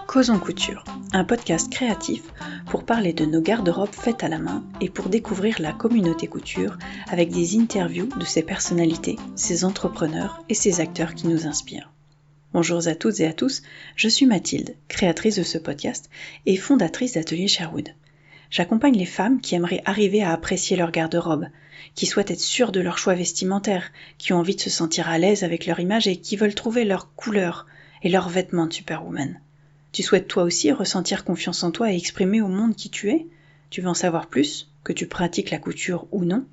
Causons Couture, un podcast créatif pour parler de nos garde-robes faites à la main et pour découvrir la communauté couture avec des interviews de ses personnalités, ses entrepreneurs et ses acteurs qui nous inspirent. Bonjour à toutes et à tous, je suis Mathilde, créatrice de ce podcast et fondatrice d'Atelier Sherwood. J'accompagne les femmes qui aimeraient arriver à apprécier leur garde-robe, qui souhaitent être sûres de leur choix vestimentaire, qui ont envie de se sentir à l'aise avec leur image et qui veulent trouver leur couleur et leurs vêtements de superwoman. Tu souhaites toi aussi ressentir confiance en toi et exprimer au monde qui tu es ? Tu veux en savoir plus, que tu pratiques la couture ou non ?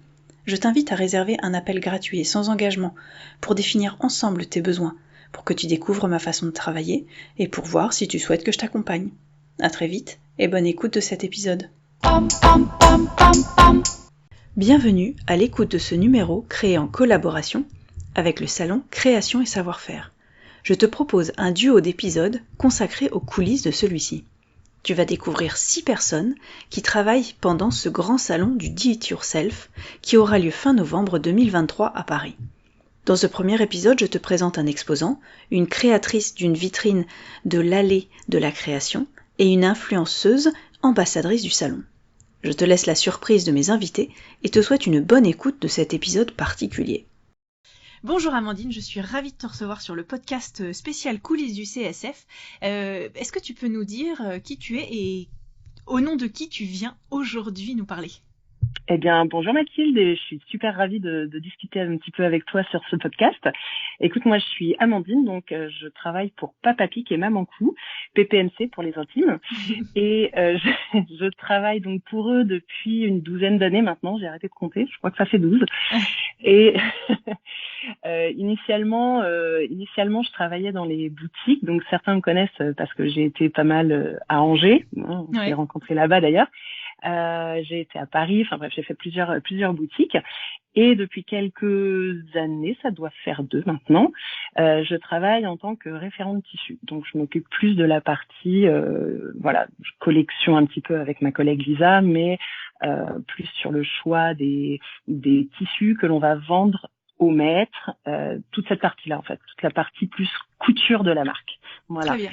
Je t'invite à réserver un appel gratuit et sans engagement pour définir ensemble tes besoins, pour que tu découvres ma façon de travailler et pour voir si tu souhaites que je t'accompagne. À très vite et bonne écoute de cet épisode. Bienvenue à l'écoute de ce numéro créé en collaboration avec le salon Création et Savoir-faire. Je te propose un duo d'épisodes consacrés aux coulisses de celui-ci. Tu vas découvrir 6 personnes qui travaillent pendant ce grand salon du Do It Yourself qui aura lieu fin novembre 2023 à Paris. Dans ce premier épisode, je te présente un exposant, une créatrice d'une vitrine de l'allée de la création et une influenceuse ambassadrice du salon. Je te laisse la surprise de mes invités et te souhaite une bonne écoute de cet épisode particulier. Bonjour Amandine, je suis ravie de te recevoir sur le podcast spécial coulisses du CSF. Est-ce que tu peux nous dire qui tu es et au nom de qui tu viens aujourd'hui nous parler ? Eh bien, bonjour Mathilde, et je suis super ravie de discuter un petit peu avec toi sur ce podcast. Écoute, moi je suis Amandine, donc je travaille pour Papa Pic et Maman Cou, PPMC pour les intimes, et je travaille donc pour eux depuis une douzaine d'années maintenant, j'ai arrêté de compter, je crois que ça fait 12. Et initialement, je travaillais dans les boutiques, donc certains me connaissent parce que j'ai été pas mal à Angers, on s'est rencontrés là-bas d'ailleurs. J'ai été à Paris, enfin bref, j'ai fait plusieurs boutiques. Et depuis quelques années, ça doit faire 2 maintenant, je travaille en tant que référente de tissu. Donc je m'occupe plus de la partie, je collection un petit peu avec ma collègue Lisa, mais plus sur le choix des tissus que l'on va vendre au maître, toute cette partie-là en fait, toute la partie plus couture de la marque. Voilà. Très bien.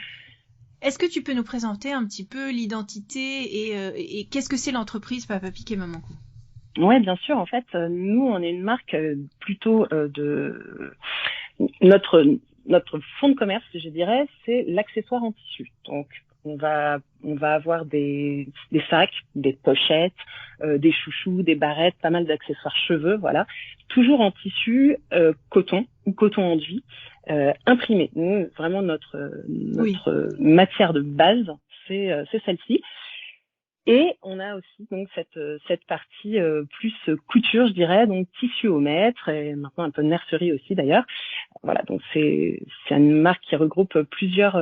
Est-ce que tu peux nous présenter un petit peu l'identité et qu'est-ce que c'est l'entreprise Papa Pic et Maman Cou ? Ouais, bien sûr. En fait, nous, on est une marque plutôt de notre fond de commerce, je dirais, c'est l'accessoire en tissu. Donc, on va avoir des sacs, des pochettes, des chouchous, des barrettes, pas mal d'accessoires cheveux, voilà. Toujours en tissu coton ou coton enduit, imprimé. Nous, vraiment notre matière de base, c'est celle-ci. Et on a aussi donc cette partie plus couture, je dirais, donc tissu au mètre et maintenant un peu de mercerie aussi d'ailleurs. Voilà, donc c'est une marque qui regroupe plusieurs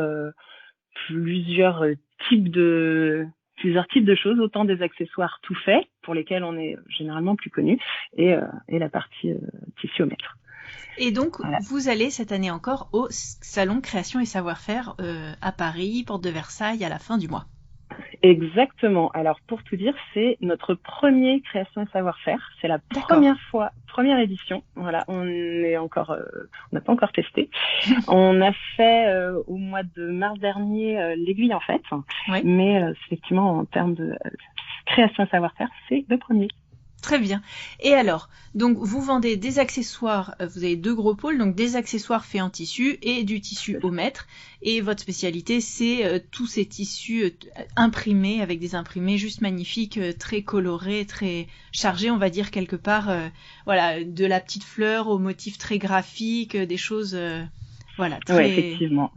types de choses, autant des accessoires tout faits pour lesquels on est généralement plus connu et la partie tissu au mètre. Et donc, voilà. Vous allez cette année encore au salon Création et Savoir-faire à Paris, porte de Versailles, à la fin du mois. Exactement. Alors, pour tout dire, c'est notre premier Création et Savoir-faire. C'est la première édition. Voilà, on n'a pas encore testé. On a fait au mois de mars dernier l'aiguille en fait. Oui. Mais effectivement, en termes de Création et Savoir-faire, c'est le premier. Très bien. Et alors, donc vous vendez des accessoires, vous avez 2 gros pôles, donc des accessoires faits en tissu et du tissu au mètre. Et votre spécialité, c'est tous ces tissus imprimés, avec des imprimés juste magnifiques, très colorés, très chargés, on va dire quelque part, de la petite fleur au motif très graphique, des choses, très... Oui, effectivement.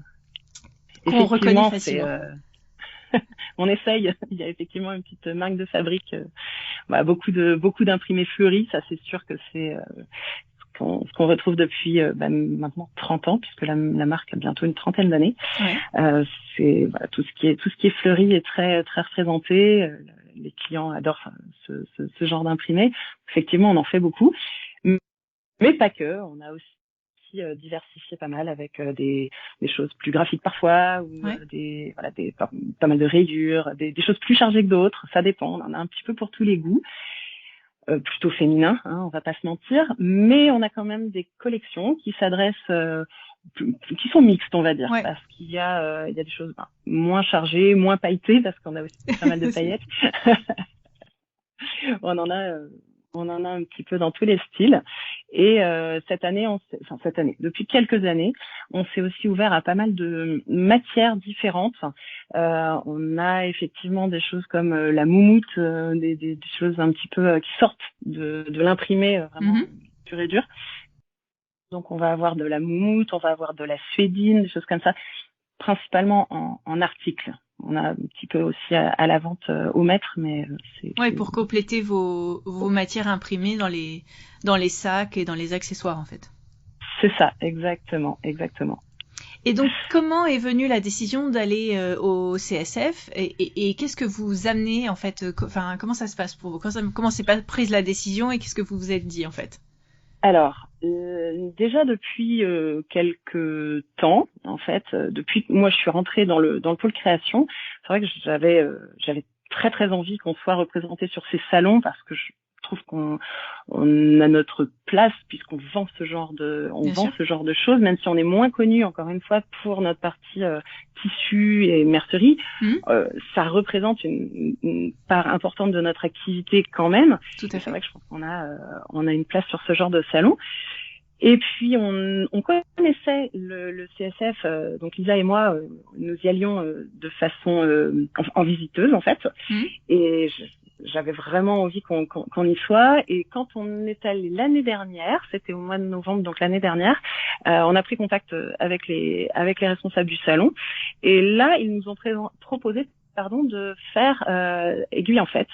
Qu'on reconnaît facilement. On essaye. Il y a effectivement une petite marque de fabrique, beaucoup d'imprimés fleuris. Ça, c'est sûr que c'est ce qu'on retrouve depuis maintenant 30 ans, puisque la marque a bientôt une trentaine d'années. Ouais. C'est tout ce qui est fleuri est très très représenté. Les clients adorent ce genre d'imprimés. Effectivement, on en fait beaucoup, mais pas que. On a aussi diversifié pas mal avec des choses plus graphiques parfois ou pas mal de rayures, des choses plus chargées que d'autres, ça dépend, on en a un petit peu pour tous les goûts. plutôt féminin, hein, on va pas se mentir, mais on a quand même des collections qui s'adressent, qui sont mixtes, on va dire, parce qu'il y a des choses moins chargées, moins pailletées, parce qu'on a aussi pas mal de paillettes. On en a un petit peu dans tous les styles. Et cette année, depuis quelques années, on s'est aussi ouvert à pas mal de matières différentes. On a effectivement des choses comme la moumoute, des choses un petit peu qui sortent de l'imprimé vraiment pur et dur. Donc on va avoir de la moumoute, on va avoir de la suédine, des choses comme ça, principalement en articles. On a un petit peu aussi à la vente au mètre, mais c'est pour compléter vos matières imprimées dans les sacs et dans les accessoires en fait. C'est ça, exactement. Et donc comment est venue la décision d'aller au CSF et qu'est-ce que vous amenez en fait, enfin comment ça se passe pour vous, comment s'est pas prise la décision et qu'est-ce que vous vous êtes dit en fait? Alors, déjà depuis quelques temps, en fait, depuis que moi je suis rentrée dans le pôle création, c'est vrai que j'avais très très envie qu'on soit représenté sur ces salons parce que je trouve qu'on a notre place puisqu'on vend ce genre de choses, même si on est moins connu encore une fois pour notre partie tissu et mercerie, ça représente une part importante de notre activité quand même. Tout à fait. C'est vrai que je pense qu'on a une place sur ce genre de salon. Et puis on connaissait le CSF, donc Lisa et moi, nous y allions de façon en visiteuse en fait, et j'avais vraiment envie qu'on y soit. Et quand on est allé l'année dernière, c'était au mois de novembre, donc l'année dernière, on a pris contact avec les responsables du salon, et là ils nous ont proposé de faire aiguille en fait.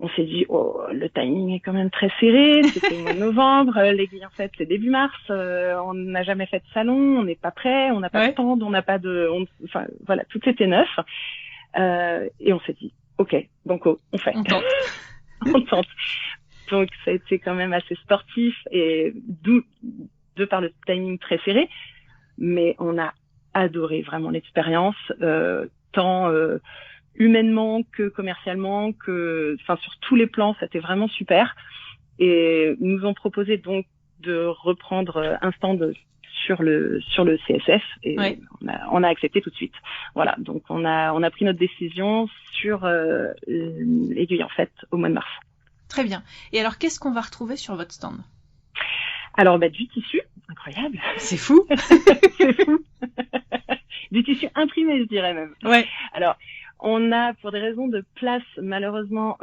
On s'est dit, le timing est quand même très serré, c'était au mois de novembre, l'aiguille en fait c'est début mars, on n'a jamais fait de salon, on n'est pas prêt, on n'a pas de stand, on n'a pas enfin voilà, tout était neuf. Et on s'est dit, ok, donc on fait. On tente. On tente. Donc ça a été quand même assez sportif et de par le timing très serré, mais on a adoré vraiment l'expérience, tant humainement que commercialement, sur tous les plans, c'était vraiment super. Et ils nous ont proposé donc de reprendre un stand sur le CSF et on a accepté tout de suite. Voilà, donc on a pris notre décision sur l'aiguille en fait au mois de mars. Très bien. Et alors qu'est-ce qu'on va retrouver sur votre stand? Alors du tissu, incroyable. C'est fou. C'est fou. Du tissu imprimé, je dirais même. Ouais. Alors on a, pour des raisons de place, malheureusement,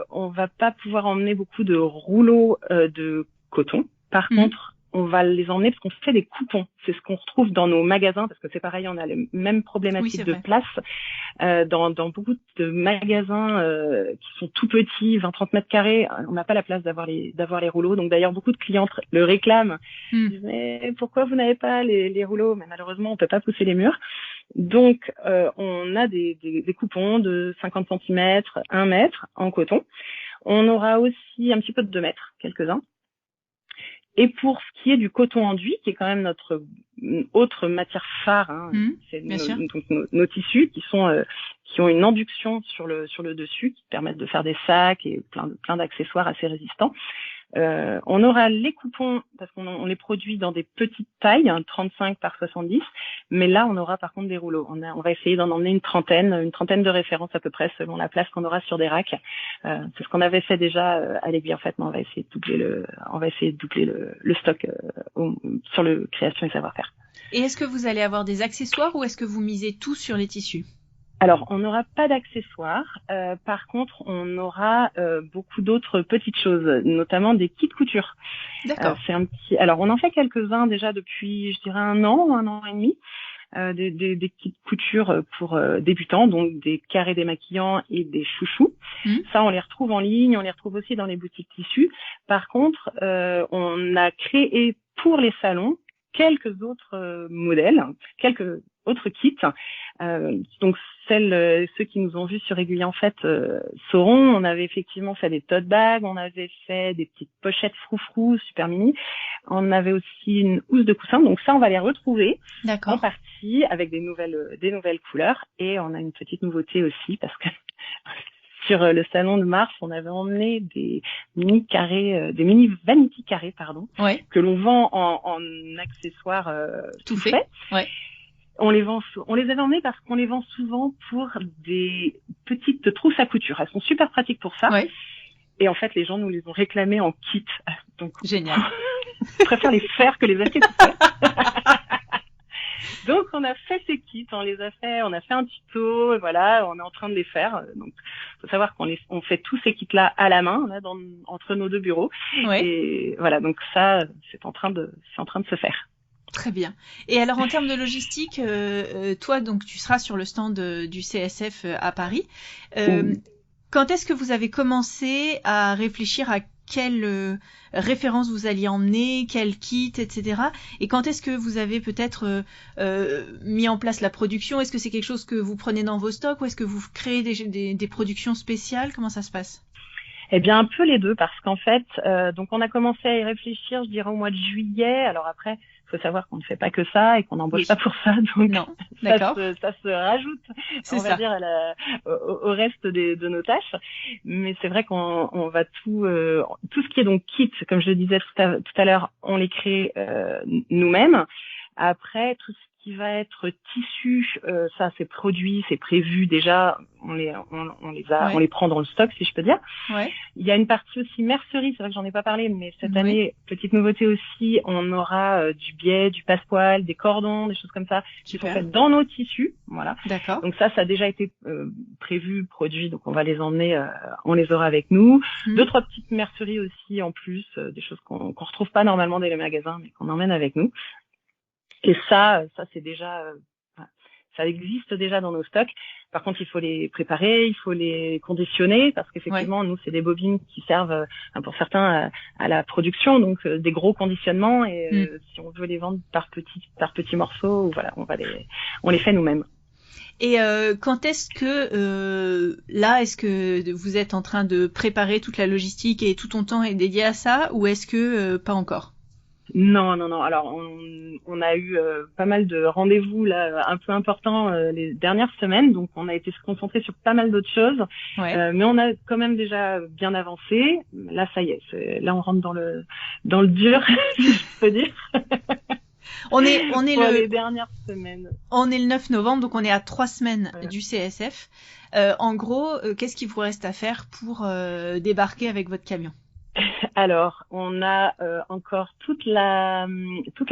on va pas pouvoir emmener beaucoup de rouleaux de coton. Par contre, on va les emmener parce qu'on fait des coupons. C'est ce qu'on retrouve dans nos magasins, parce que c'est pareil, on a les mêmes problématiques de place dans beaucoup de magasins qui sont tout petits, 20-30 mètres carrés. On n'a pas la place d'avoir les rouleaux. Donc d'ailleurs, beaucoup de clients le réclament. Ils disent, mais pourquoi vous n'avez pas les rouleaux? Mais malheureusement, on peut pas pousser les murs. Donc, on a des coupons de 50 cm, 1 mètre en coton. On aura aussi un petit peu de 2 mètres, quelques-uns. Et pour ce qui est du coton enduit, qui est quand même notre autre matière phare, c'est nos tissus qui ont une induction sur le dessus, qui permettent de faire des sacs et plein d'accessoires assez résistants. On aura les coupons parce qu'on les produit dans des petites tailles, 35 par 70, mais là on aura par contre des rouleaux. On va essayer d'en emmener une trentaine de références à peu près selon la place qu'on aura sur des racks. C'est ce qu'on avait fait déjà à l'aiguille en fait, mais on va essayer de doubler le stock sur le création et savoir-faire. Et est-ce que vous allez avoir des accessoires ou est-ce que vous misez tout sur les tissus? Alors, on n'aura pas d'accessoires. Par contre, on aura beaucoup d'autres petites choses, notamment des kits couture. D'accord. Alors, on en fait quelques-uns déjà depuis, je dirais, un an et demi. Des kits couture pour débutants, donc des carrés démaquillants et des chouchous. Ça, on les retrouve en ligne, on les retrouve aussi dans les boutiques tissus. Par contre, on a créé pour les salons quelques autres modèles, quelques autres kits. Donc ceux qui nous ont vus sur Aiguille en fait sauront, on avait effectivement fait des tote bags, on avait fait des petites pochettes froufrou super mini, on avait aussi une housse de coussin, donc ça on va les retrouver en partie avec des nouvelles couleurs, et on a une petite nouveauté aussi parce que sur le salon de Mars, on avait emmené des mini carrés, des mini vanity carrés, pardon, que l'on vend en accessoires tout fait. Ouais. On les avait emmenés parce qu'on les vend souvent pour des petites trousses à couture. Elles sont super pratiques pour ça. Ouais. Et en fait, les gens nous les ont réclamées en kit. Donc, génial. Je préfère les faire que les acheter tout seul. Donc, on a fait ces kits, on a fait un tuto, et voilà, on est en train de les faire. Donc, faut savoir on fait tous ces kits-là à la main, là, entre nos deux bureaux. Ouais. Et voilà, donc ça, c'est en train de se faire. Très bien. Et alors, en termes de logistique, toi, donc, tu seras sur le stand du CSF à Paris. Quand est-ce que vous avez commencé à réfléchir à quelle référence vous alliez emmener, quel kit, etc. Et quand est-ce que vous avez peut-être mis en place la production? Est-ce que c'est quelque chose que vous prenez dans vos stocks ou est-ce que vous créez des productions spéciales? Comment ça se passe? Eh bien, un peu les deux, parce qu'en fait, donc on a commencé à y réfléchir, je dirais, au mois de juillet. Alors après, il faut savoir qu'on ne fait pas que ça et qu'on n'embauche pas pour ça. Donc, non, d'accord. Ça se rajoute, on va dire, au reste de nos tâches. Mais c'est vrai qu'on va tout ce qui est donc kit, comme je le disais tout à l'heure, on les crée nous-mêmes. Après, tout ce qui va être tissu, ça c'est produit, c'est prévu déjà, on les prend dans le stock, si je peux dire. Ouais. Il y a une partie aussi mercerie, c'est vrai que j'en ai pas parlé, mais cette année, petite nouveauté aussi, on aura du biais, du passepoil, des cordons, des choses comme ça, qui sont faites dans nos tissus, voilà. D'accord. Donc ça a déjà été prévu, produit, donc on va les emmener, on les aura avec nous. 2-3 petites merceries aussi en plus, des choses qu'on retrouve pas normalement dans les magasins, mais qu'on emmène avec nous. Et ça c'est déjà, ça existe déjà dans nos stocks. Par contre, il faut les préparer, il faut les conditionner parce qu'effectivement, nous, c'est des bobines qui servent pour certains à la production, donc des gros conditionnements. Et si on veut les vendre par petits morceaux, voilà, on les fait nous-mêmes. Et quand est-ce que est-ce que vous êtes en train de préparer toute la logistique et tout ton temps est dédié à ça, ou est-ce que pas encore? Non. Alors, on a eu pas mal de rendez-vous là, un peu importants les dernières semaines, donc on a été se concentrer sur pas mal d'autres choses. Ouais. Mais on a quand même déjà bien avancé. Là, ça y est, là on rentre dans le dur, si je peux dire. On est les dernières semaines. On est le 9 novembre, donc on est à 3 semaines du CSF. En gros, qu'est-ce qu'il vous reste à faire pour débarquer avec votre camion? Alors, on a encore toute la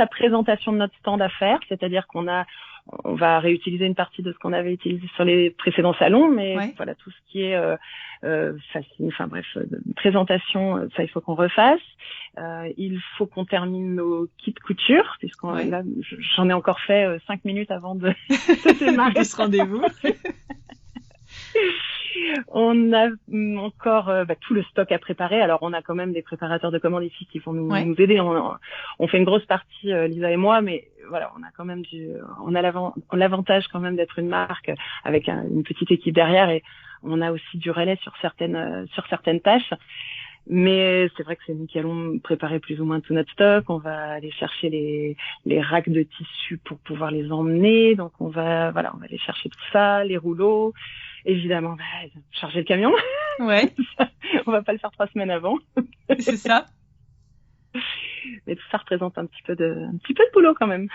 présentation de notre stand à faire, c'est-à-dire on va réutiliser une partie de ce qu'on avait utilisé sur les précédents salons, mais voilà, tout ce qui est présentation, ça il faut qu'on refasse. Il faut qu'on termine nos kits couture, là, j'en ai encore fait 5 minutes avant de démarrer ce rendez-vous. On a encore tout le stock à préparer. Alors, on a quand même des préparateurs de commandes ici qui vont nous aider. On fait une grosse partie, Lisa et moi, mais voilà, on a quand même on a l'avantage quand même d'être une marque avec une petite équipe derrière, et on a aussi du relais sur certaines tâches. Mais c'est vrai que c'est nous qui allons préparer plus ou moins tout notre stock. On va aller chercher les racks de tissus pour pouvoir les emmener. Donc on va aller chercher tout ça, les rouleaux. Évidemment, charger le camion. Ouais. On va pas le faire 3 semaines avant. C'est ça. Mais tout ça représente un petit peu de boulot quand même.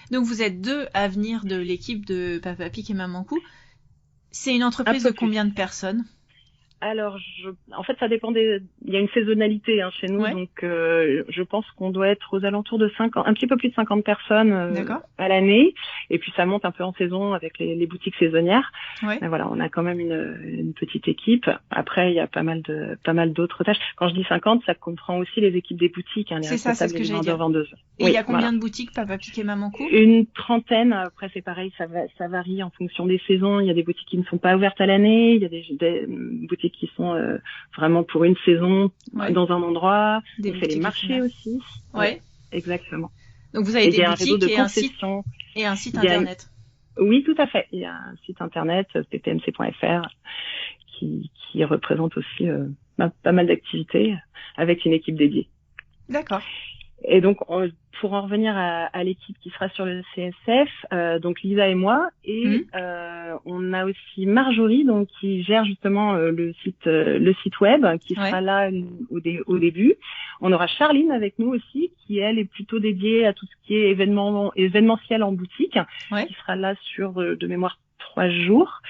Donc vous êtes 2 à venir de l'équipe de Papa Pic et Maman Cou. C'est une entreprise de combien de personnes? Alors, en fait, ça dépend il y a une saisonnalité chez nous, donc je pense qu'on doit être aux alentours de 50, un petit peu plus de 50 personnes à l'année, et puis ça monte un peu en saison avec les boutiques saisonnières. Mais voilà, on a quand même une petite équipe. Après, il y a pas mal d'autres tâches. Quand je dis 50, ça comprend aussi les équipes des boutiques, les responsables, les vendeurs-vendeuses. Et il y a combien de boutiques Papa Pic et Maman Cou? Une trentaine. Après, c'est pareil, ça varie en fonction des saisons. Il y a des boutiques qui ne sont pas ouvertes à l'année. Il y a des boutiques qui sont vraiment pour une saison dans un endroit. On fait les marchés aussi. Ouais. Exactement. Donc vous avez des boutiques et un site internet. Oui, tout à fait. Il y a un site internet, ppmc.fr, qui représente aussi pas mal d'activités avec une équipe dédiée. D'accord. Et donc, pour en revenir à l'équipe qui sera sur le CSF, donc Lisa et moi, et on a aussi Marjorie, donc qui gère justement le site web, qui sera là au début. On aura Charline avec nous aussi, qui elle est plutôt dédiée à tout ce qui est événementiel en boutique, qui sera là sur de mémoire 3 jours.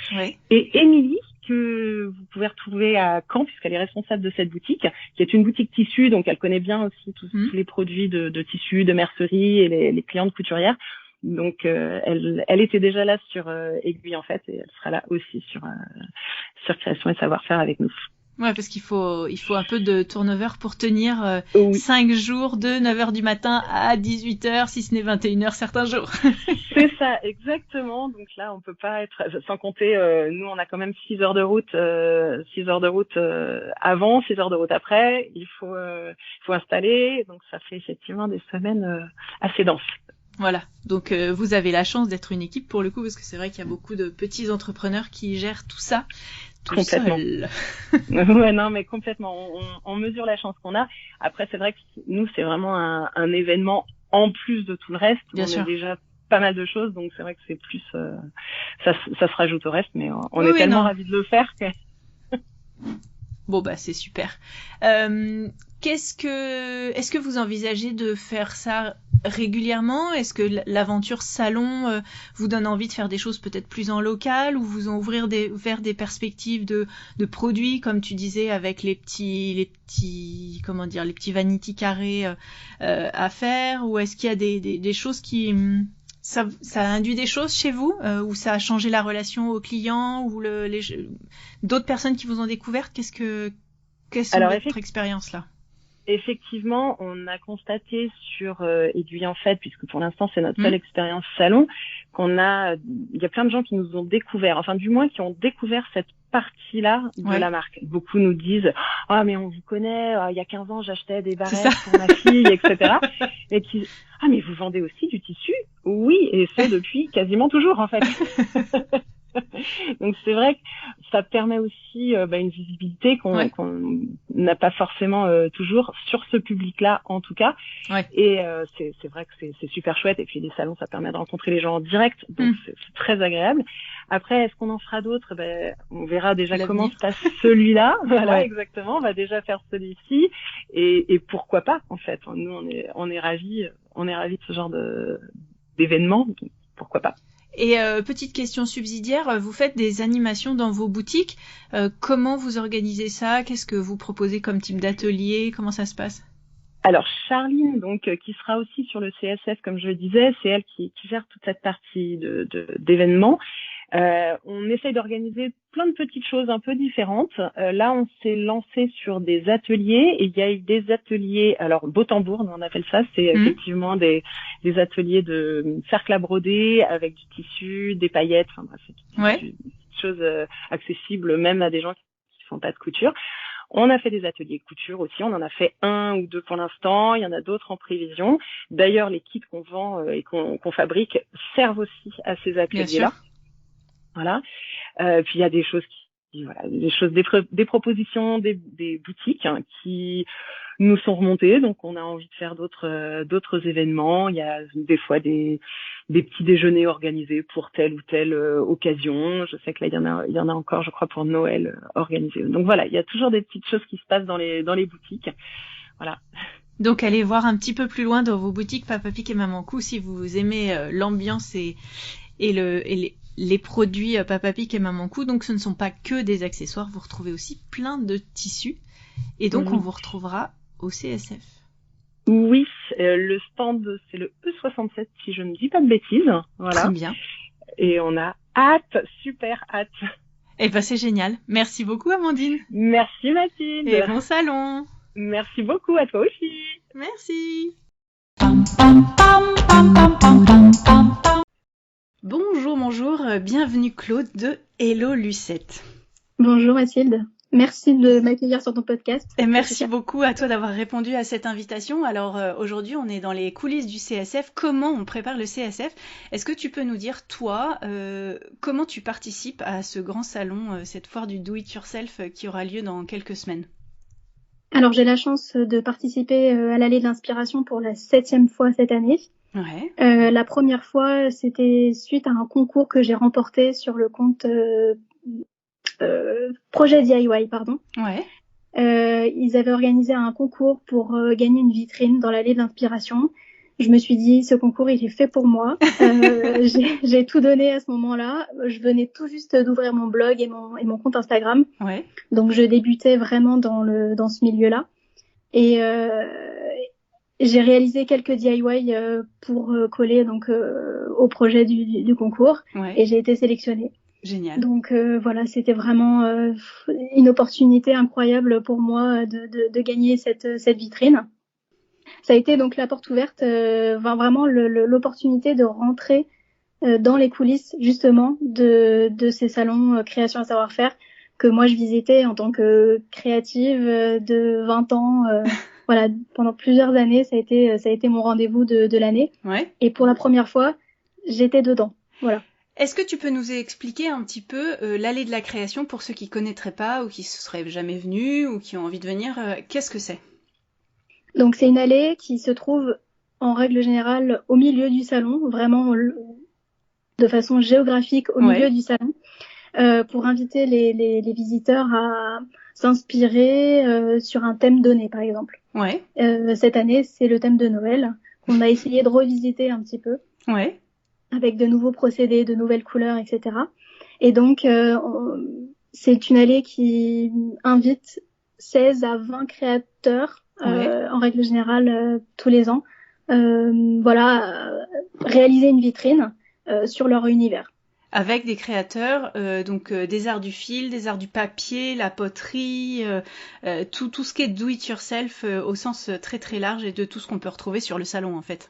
Et Émilie, que vous pouvez retrouver à Caen, puisqu'elle est responsable de cette boutique, qui est une boutique tissu, donc elle connaît bien aussi tous les produits de tissu, de mercerie et les clientes couturières. Donc elle était déjà là sur Aiguille en fait, et elle sera là aussi sur création et savoir-faire avec nous. Ouais, parce qu'il faut un peu de turnover pour tenir 5 jours de 9h du matin à 18h, si ce n'est 21h certains jours. C'est ça, exactement. Donc là, on peut pas être, sans compter, nous, on a quand même 6 heures de route, 6 heures de route avant, 6 heures de route après. Il faut installer. Donc ça fait effectivement des semaines assez denses. Voilà, donc vous avez la chance d'être une équipe pour le coup, parce que c'est vrai qu'il y a beaucoup de petits entrepreneurs qui gèrent tout ça tout complètement. seul. Ouais, non, mais complètement. On mesure la chance qu'on a. Après, c'est vrai que nous, c'est vraiment un événement en plus de tout le reste. Bien sûr. A déjà pas mal de choses, donc c'est vrai que c'est plus ça se rajoute au reste, mais on est tellement ravis de le faire que... Bon bah c'est super. Est-ce que vous envisagez de faire ça régulièrement? Est-ce que l'aventure salon vous donne envie de faire des choses peut-être plus en local, ou vous en ouvrir vers des perspectives de produits, comme tu disais, avec les petits vanity carrés à faire, ou est-ce qu'il y a des choses qui ça a induit des choses chez vous, ou ça a changé la relation aux clients, ou d'autres personnes qui vous ont découvert? Quelle sont votre expérience là? Effectivement, on a constaté sur Aiguille en fait, puisque pour l'instant c'est notre seule expérience salon, il y a plein de gens qui nous ont découvert, enfin du moins qui ont découvert cette partie-là de la marque. Beaucoup nous disent « Ah mais on vous connaît, il y a 15 ans j'achetais des barrettes pour ma fille, etc. » Et qui « Ah mais vous vendez aussi du tissu ?» Oui, et ça depuis quasiment toujours en fait. Donc c'est vrai que ça permet aussi une visibilité qu'on n'a pas forcément toujours sur ce public-là en tout cas. Et c'est vrai que c'est super chouette, et puis les salons ça permet de rencontrer les gens en direct, donc c'est très agréable. Après, est-ce qu'on en fera d'autres? On verra déjà comment se passe celui-là. Voilà, exactement. On va déjà faire celui-ci, et pourquoi pas en fait. Nous on est ravis de ce genre d'événement, donc pourquoi pas. Et petite question subsidiaire, vous faites des animations dans vos boutiques. Comment vous organisez ça? Qu'est-ce que vous proposez comme type d'atelier? Comment ça se passe? Alors Charline, donc qui sera aussi sur le CSF, comme je le disais, c'est elle qui gère toute cette partie d'événements. On essaye d'organiser plein de petites choses un peu différentes. Là, on s'est lancé sur des ateliers, et il y a eu des ateliers, alors beau tambour, nous on appelle ça, c'est effectivement des ateliers de cercle à broder avec du tissu, des paillettes, enfin bref, c'est des choses accessibles même à des gens qui font pas de couture. On a fait des ateliers couture aussi, on en a fait 1 ou 2 pour l'instant, il y en a d'autres en prévision. D'ailleurs, les kits qu'on vend et qu'on fabrique servent aussi à ces ateliers-là. Voilà. Puis il y a des choses des propositions des boutiques qui nous sont remontées, donc on a envie de faire d'autres événements. Il y a des fois des petits déjeuners organisés pour telle ou telle occasion. Je sais que là il y en a encore, je crois, pour Noël organisé. Donc voilà, il y a toujours des petites choses qui se passent dans les boutiques. Voilà. Donc allez voir un petit peu plus loin dans vos boutiques Papa Pic et Maman Cou si vous aimez l'ambiance et les produits Papa Pic et Maman Cou. Donc ce ne sont pas que des accessoires, vous retrouvez aussi plein de tissus, et donc on vous retrouvera au CSF. Oui, le stand c'est le E67 si je ne dis pas de bêtises. Voilà. Très bien. Et on a hâte, super hâte. Eh ben c'est génial. Merci beaucoup Amandine. Merci Mathilde. Et bon salon. Merci beaucoup, à toi aussi. Merci. Bonjour, bienvenue Claude de Hello Lucette. Bonjour Mathilde, merci de m'accueillir sur ton podcast. Et merci beaucoup à toi d'avoir répondu à cette invitation. Alors aujourd'hui on est dans les coulisses du CSF, comment on prépare le CSF? Est-ce que tu peux nous dire toi, comment tu participes à ce grand salon, cette foire du do it yourself qui aura lieu dans quelques semaines? Alors, j'ai la chance de participer à l'Allée de l'Inspiration pour la 7e fois cette année. Ouais. La première fois, c'était suite à un concours que j'ai remporté sur le compte Projet DIY, pardon. Ouais. Ils avaient organisé un concours pour gagner une vitrine dans l'Allée de l'Inspiration. Je me suis dit, ce concours, il est fait pour moi. J'ai tout donné à ce moment-là. Je venais tout juste d'ouvrir mon blog et mon compte Instagram. Ouais. Donc, je débutais vraiment dans ce milieu-là. Et j'ai réalisé quelques DIY pour coller donc au projet du concours. Ouais. Et j'ai été sélectionnée. Génial. Donc voilà, c'était vraiment une opportunité incroyable pour moi de gagner cette vitrine. Ça a été donc la porte ouverte, vraiment l'opportunité de rentrer dans les coulisses justement de ces salons création et savoir-faire que moi je visitais en tant que créative de 20 ans. Voilà, pendant plusieurs années, ça a été mon rendez-vous de l'année. Ouais. Et pour la première fois, j'étais dedans. Voilà. Est-ce que tu peux nous expliquer un petit peu l'allée de la création pour ceux qui connaîtraient pas ou qui ne seraient jamais venus ou qui ont envie de venir, qu'est-ce que c'est? Donc c'est une allée qui se trouve en règle générale au milieu du salon, vraiment de façon géographique au milieu du salon, pour inviter les visiteurs à s'inspirer sur un thème donné, par exemple. Ouais. Cette année, c'est le thème de Noël qu'on a essayé de revisiter un petit peu. Ouais. Avec de nouveaux procédés, de nouvelles couleurs, etc. Et donc, c'est une allée qui invite 16 à 20 créateurs, en règle générale, tous les ans, réaliser une vitrine sur leur univers. Avec des créateurs, donc des arts du fil, des arts du papier, la poterie, tout ce qui est do it yourself au sens très très large et de tout ce qu'on peut retrouver sur le salon en fait.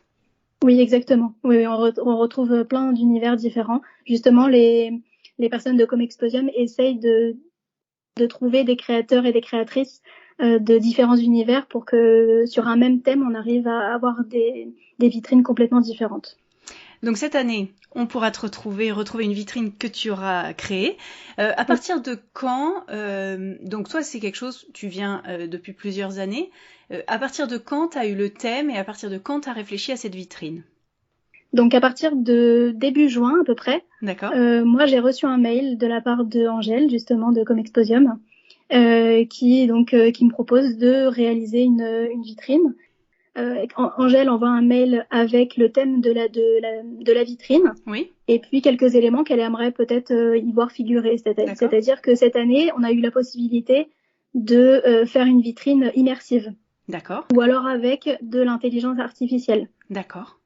Oui, exactement. Oui, on retrouve plein d'univers différents. Justement, les personnes de Comexposium essayent de trouver des créateurs et des créatrices de différents univers pour que sur un même thème, on arrive à avoir des vitrines complètement différentes. Donc cette année, on pourra te retrouver une vitrine que tu auras créée. À partir de quand, donc toi c'est quelque chose, tu viens depuis plusieurs années, à partir de quand tu as eu le thème et à partir de quand tu as réfléchi à cette vitrine? Donc à partir de début juin à peu près. D'accord. Moi j'ai reçu un mail de la part de Angèle justement de Comexposium qui me propose de réaliser une vitrine. Angèle envoie un mail avec le thème de la vitrine. Oui. Et puis quelques éléments qu'elle aimerait peut-être y voir figurer. C'est-à-dire que cette année, on a eu la possibilité de faire une vitrine immersive. D'accord. Ou alors avec de l'intelligence artificielle. D'accord.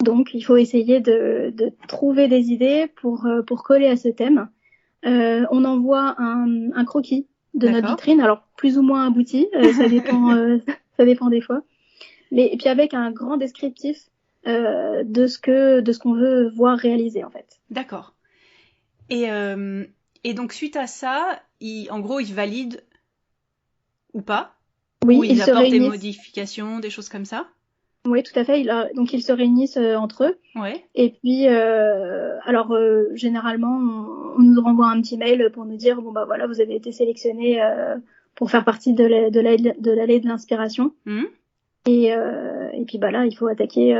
Donc il faut essayer de trouver des idées pour coller à ce thème. On envoie un croquis de notre vitrine, alors plus ou moins abouti, ça dépend des fois. Et puis avec un grand descriptif de ce qu'on veut voir réaliser en fait. D'accord. Et donc suite à ça, en gros, ils valident ou pas? Oui, ou ils apportent des modifications, des choses comme ça? Oui, tout à fait. Donc ils se réunissent entre eux. Ouais. Et puis, généralement, on nous renvoie un petit mail pour nous dire bon bah voilà, vous avez été sélectionné pour faire partie de l'allée de l'inspiration. Mmh. Et puis bah là, il faut attaquer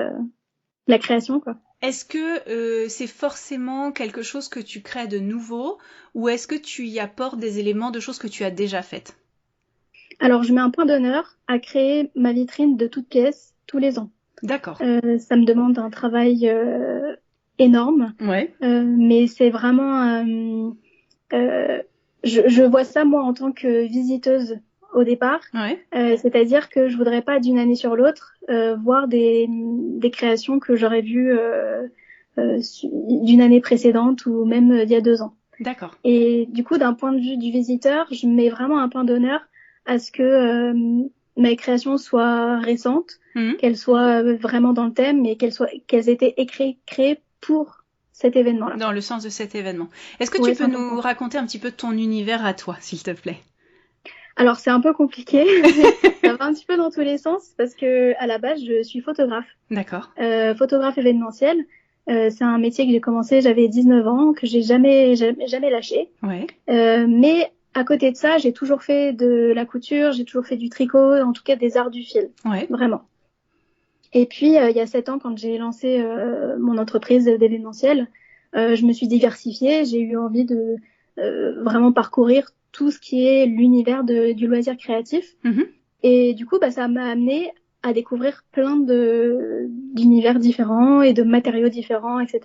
la création quoi. Est-ce que c'est forcément quelque chose que tu crées de nouveau ou est-ce que tu y apportes des éléments de choses que tu as déjà faites? Alors, je mets un point d'honneur à créer ma vitrine de toutes pièces tous les ans. D'accord. Ça me demande un travail énorme. Ouais. Mais c'est vraiment... je vois ça, moi, en tant que visiteuse au départ. Ouais. C'est-à-dire que je voudrais pas, d'une année sur l'autre, voir des créations que j'aurais vues d'une année précédente ou même d'il y a 2 ans. D'accord. Et du coup, d'un point de vue du visiteur, je mets vraiment un point d'honneur à ce que mes créations soient récentes, qu'elles soient vraiment dans le thème et qu'elles aient été créées pour cet événement-là. Dans le sens de cet événement. Est-ce que tu peux nous raconter un petit peu de ton univers à toi, s'il te plaît? Alors, c'est un peu compliqué. Ça va un petit peu dans tous les sens parce que à la base, je suis photographe. D'accord. Photographe événementiel. C'est un métier que j'ai commencé, j'avais 19 ans, que j'ai jamais lâché. Ouais. Mais à côté de ça, j'ai toujours fait de la couture, j'ai toujours fait du tricot, en tout cas des arts du fil, vraiment. Et puis, il y a 7 ans, quand j'ai lancé mon entreprise d'événementiel, je me suis diversifiée. J'ai eu envie de vraiment parcourir tout ce qui est l'univers du loisir créatif. Et du coup, ça m'a amené à découvrir plein d'univers différents et de matériaux différents, etc.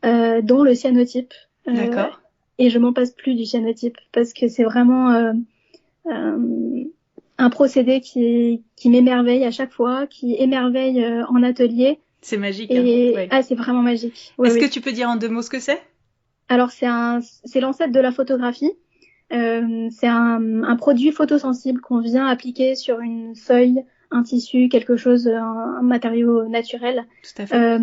Dont le cyanotype. D'accord. Et je m'en passe plus du cyanotype parce que c'est vraiment un procédé qui m'émerveille à chaque fois, qui émerveille en atelier. C'est magique. Et c'est vraiment magique. Est-ce que tu peux dire en 2 mots ce que c'est ? Alors c'est l'ancêtre de la photographie. C'est un produit photosensible qu'on vient appliquer sur une feuille, un tissu, quelque chose, un matériau naturel. Tout à fait.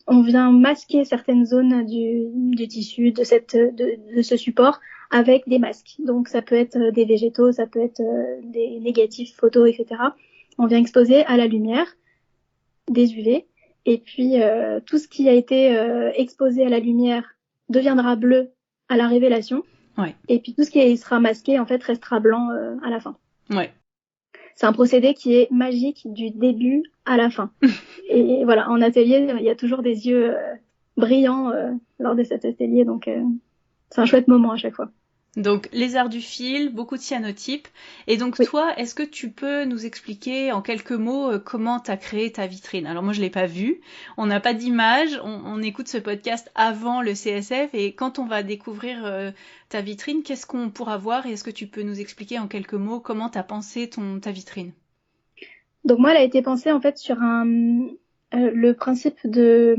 On vient masquer certaines zones du tissu, de ce support, avec des masques. Donc ça peut être des végétaux, ça peut être des négatifs photos, etc. On vient exposer à la lumière des UV. Et puis tout ce qui a été exposé à la lumière deviendra bleu à la révélation. Et puis tout ce qui sera masqué, en fait, restera blanc à la fin. C'est un procédé qui est magique du début à la fin. Et voilà, en atelier, il y a toujours des yeux brillants lors de cet atelier, donc c'est un chouette moment à chaque fois. Donc, les arts du fil, beaucoup de cyanotypes. Et donc, toi, est-ce que tu peux nous expliquer en quelques mots comment tu as créé ta vitrine ? Alors, moi, je l'ai pas vue. On n'a pas d'image. On écoute ce podcast avant le CSF. Et quand on va découvrir ta vitrine, qu'est-ce qu'on pourra voir ? Et est-ce que tu peux nous expliquer en quelques mots comment tu as pensé ta vitrine ? Donc, moi, elle a été pensée, en fait, sur le principe de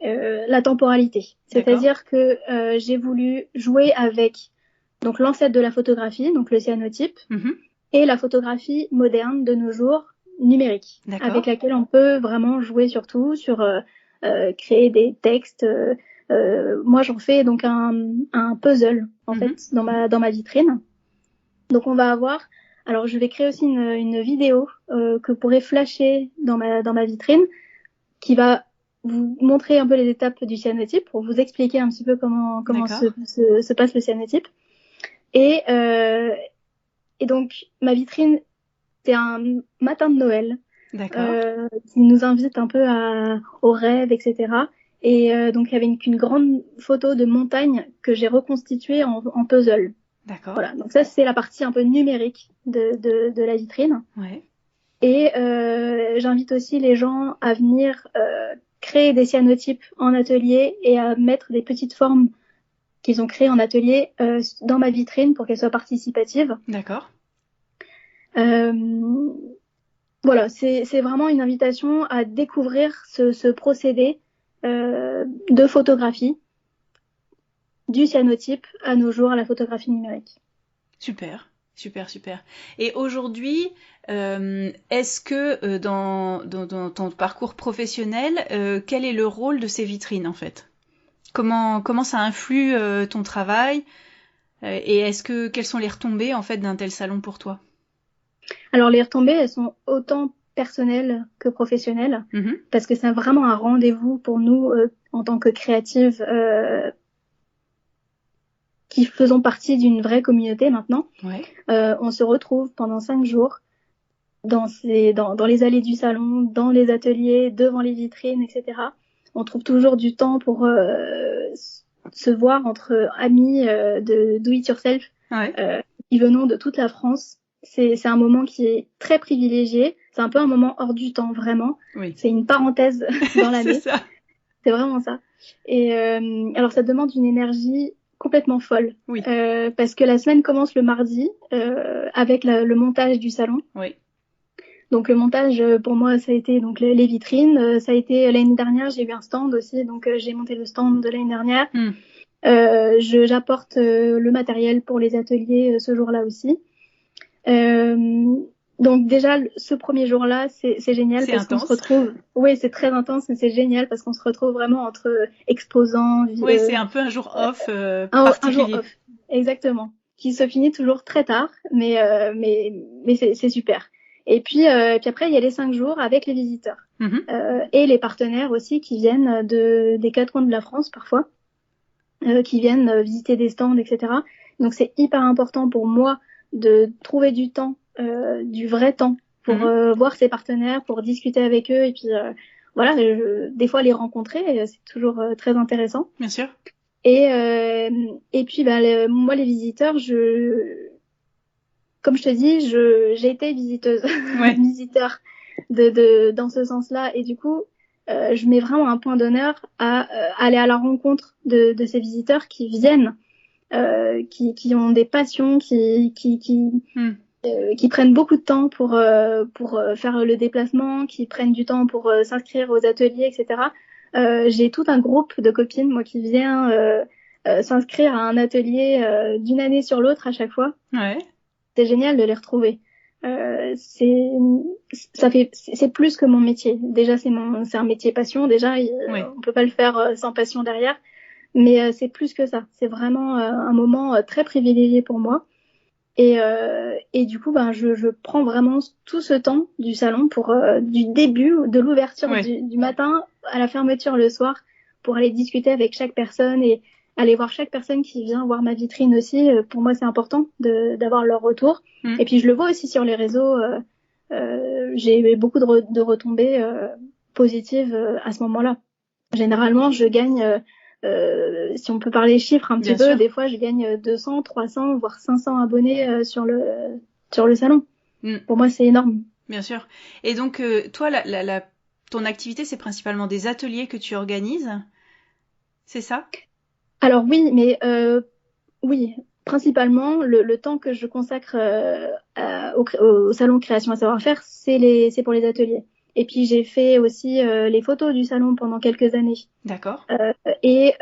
la temporalité. C'est-à-dire que j'ai voulu jouer avec donc l'ancêtre de la photographie, donc le cyanotype, et la photographie moderne de nos jours, numérique, avec laquelle on peut vraiment jouer sur tout, sur créer des textes. Moi, j'en fais donc un puzzle, en fait, dans ma vitrine. Donc, on va avoir... Alors, je vais créer aussi une vidéo que vous pourrez flasher dans ma vitrine, qui va vous montrer un peu les étapes du cyanotype pour vous expliquer un petit peu comment se passe le cyanotype. Et donc, ma vitrine, c'est un matin de Noël qui nous invite un peu au rêve, etc. Et donc, il y avait une grande photo de montagne que j'ai reconstituée en puzzle. Voilà, donc ça, c'est la partie un peu numérique de la vitrine. Et j'invite aussi les gens à venir créer des cyanotypes en atelier et à mettre des petites formes qu'ils ont créées en atelier dans ma vitrine pour qu'elles soient participatives. Voilà, c'est vraiment une invitation à découvrir ce procédé de photographie du cyanotype à nos jours à la photographie numérique. Super. Et aujourd'hui, est-ce que dans ton parcours professionnel, quel est le rôle de ces vitrines en fait ? Comment ça influe ton travail et quelles sont les retombées en fait d'un tel salon pour toi ? Alors les retombées, elles sont autant personnelles que professionnelles, parce que c'est vraiment un rendez-vous pour nous en tant que créatives qui faisons partie d'une vraie communauté maintenant. On se retrouve pendant 5 jours dans les allées du salon, dans les ateliers, devant les vitrines, etc. On trouve toujours du temps pour se voir entre amis de do it yourself qui venons de toute la France. C'est un moment qui est très privilégié. C'est un peu un moment hors du temps, vraiment. C'est une parenthèse dans l'année. C'est vraiment ça. Et alors, ça demande une énergie complètement folle. Parce que la semaine commence le mardi avec le montage du salon. Donc le montage, pour moi, ça a été donc les vitrines. Ça a été l'année dernière, j'ai eu un stand aussi, donc j'ai monté le stand de l'année dernière. J'apporte le matériel pour les ateliers ce jour-là aussi. Donc déjà, ce premier jour-là, c'est génial parce qu'on se retrouve... Oui, c'est très intense, mais c'est génial parce qu'on se retrouve vraiment entre exposants... c'est un peu un jour off particulier. Un jour off, exactement. Qui se finit toujours très tard, mais c'est super. Et puis après, il y a les 5 jours avec les visiteurs. Et les partenaires aussi qui viennent des 4 coins de la France parfois, qui viennent visiter des stands, etc. Donc c'est hyper important pour moi de trouver du temps, du vrai temps pour voir ses partenaires, pour discuter avec eux et puis voilà, des fois les rencontrer, c'est toujours très intéressant. Bien sûr. Et puis moi les visiteurs, comme je te dis, j'ai été visiteuse, visiteur dans ce sens-là, et du coup, je mets vraiment un point d'honneur à aller à la rencontre de ces visiteurs qui viennent, qui ont des passions, qui prennent beaucoup de temps pour faire le déplacement, qui prennent du temps pour s'inscrire aux ateliers, etc. J'ai tout un groupe de copines, moi, qui vient s'inscrire à un atelier d'une année sur l'autre à chaque fois. Ouais. C'est génial de les retrouver. C'est plus que mon métier. Déjà, c'est un métier passion. Déjà, on peut pas le faire sans passion derrière. Mais c'est plus que ça. C'est vraiment un moment très privilégié pour moi. Et du coup, je prends vraiment tout ce temps du salon pour du début, de l'ouverture du matin à la fermeture le soir, pour aller discuter avec chaque personne et aller voir chaque personne qui vient voir ma vitrine aussi. Pour moi, c'est important d'avoir leur retour. Et puis, je le vois aussi sur les réseaux. J'ai beaucoup de retombées positives à ce moment-là. Généralement, je gagne... si on peut parler chiffres un petit peu, des fois je gagne 200, 300, voire 500 abonnés sur le salon. Pour moi, c'est énorme. Bien sûr. Et donc, toi, ton activité, c'est principalement des ateliers que tu organises, c'est ça? Alors oui, mais oui, principalement, le temps que je consacre au salon Création et Savoir-faire, c'est pour les ateliers. Et puis j'ai fait aussi les photos du salon pendant quelques années. D'accord. Et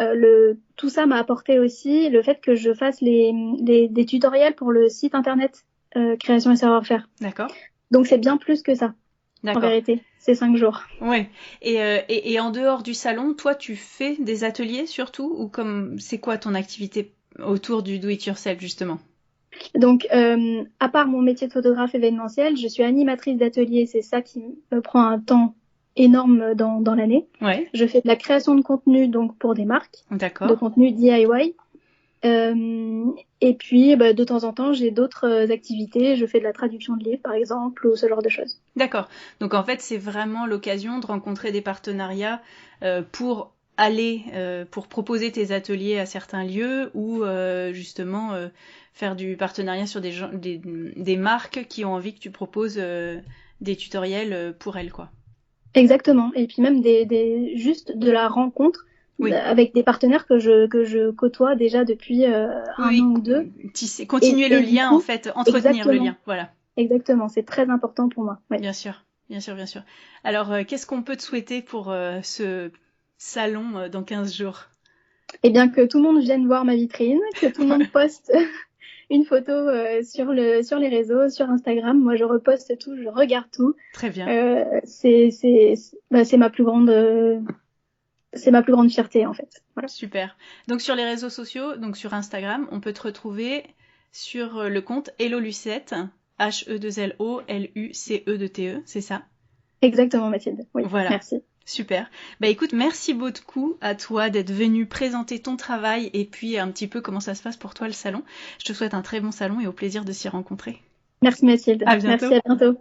tout ça m'a apporté aussi le fait que je fasse des tutoriels pour le site internet Création et Savoir-faire. D'accord. Donc c'est bien plus que ça. D'accord. En vérité, c'est 5 jours. Ouais. Et en dehors du salon, toi, tu fais des ateliers surtout, ou c'est quoi ton activité autour du do-it-yourself justement? Donc, à part mon métier de photographe événementiel, je suis animatrice d'atelier. C'est ça qui me prend un temps énorme dans l'année. Ouais. Je fais de la création de contenu donc pour des marques. D'accord. De contenu DIY. Et puis, de temps en temps, j'ai d'autres activités. Je fais de la traduction de livres, par exemple, ou ce genre de choses. D'accord. Donc, en fait, c'est vraiment l'occasion de rencontrer des partenariats pour pour proposer tes ateliers à certains lieux ou justement faire du partenariat sur des marques qui ont envie que tu proposes des tutoriels pour elles, quoi. Exactement. Et puis même juste de la rencontre. Oui. Avec des partenaires que je côtoie déjà depuis un an ou deux. Continuer le lien, en fait, entretenir le lien, voilà. Exactement, c'est très important pour moi. Ouais. Bien sûr, bien sûr, bien sûr. Alors, qu'est-ce qu'on peut te souhaiter pour ce salon dans 15 jours? Eh bien, que tout le monde vienne voir ma vitrine, que tout le monde poste une photo sur les réseaux, sur Instagram. Moi, je reposte tout, je regarde tout. Très bien. C'est ma plus grande... c'est ma plus grande fierté, en fait. Voilà. Super. Donc, sur les réseaux sociaux, donc sur Instagram, on peut te retrouver sur le compte Hello Lucette, HE2LOLUCE2TE, c'est ça? Exactement, Mathilde. Oui, voilà. Merci. Super. Bah écoute, merci beaucoup à toi d'être venue présenter ton travail et puis un petit peu comment ça se passe pour toi le salon. Je te souhaite un très bon salon et au plaisir de s'y rencontrer. Merci Mathilde. À bientôt. Merci, à bientôt.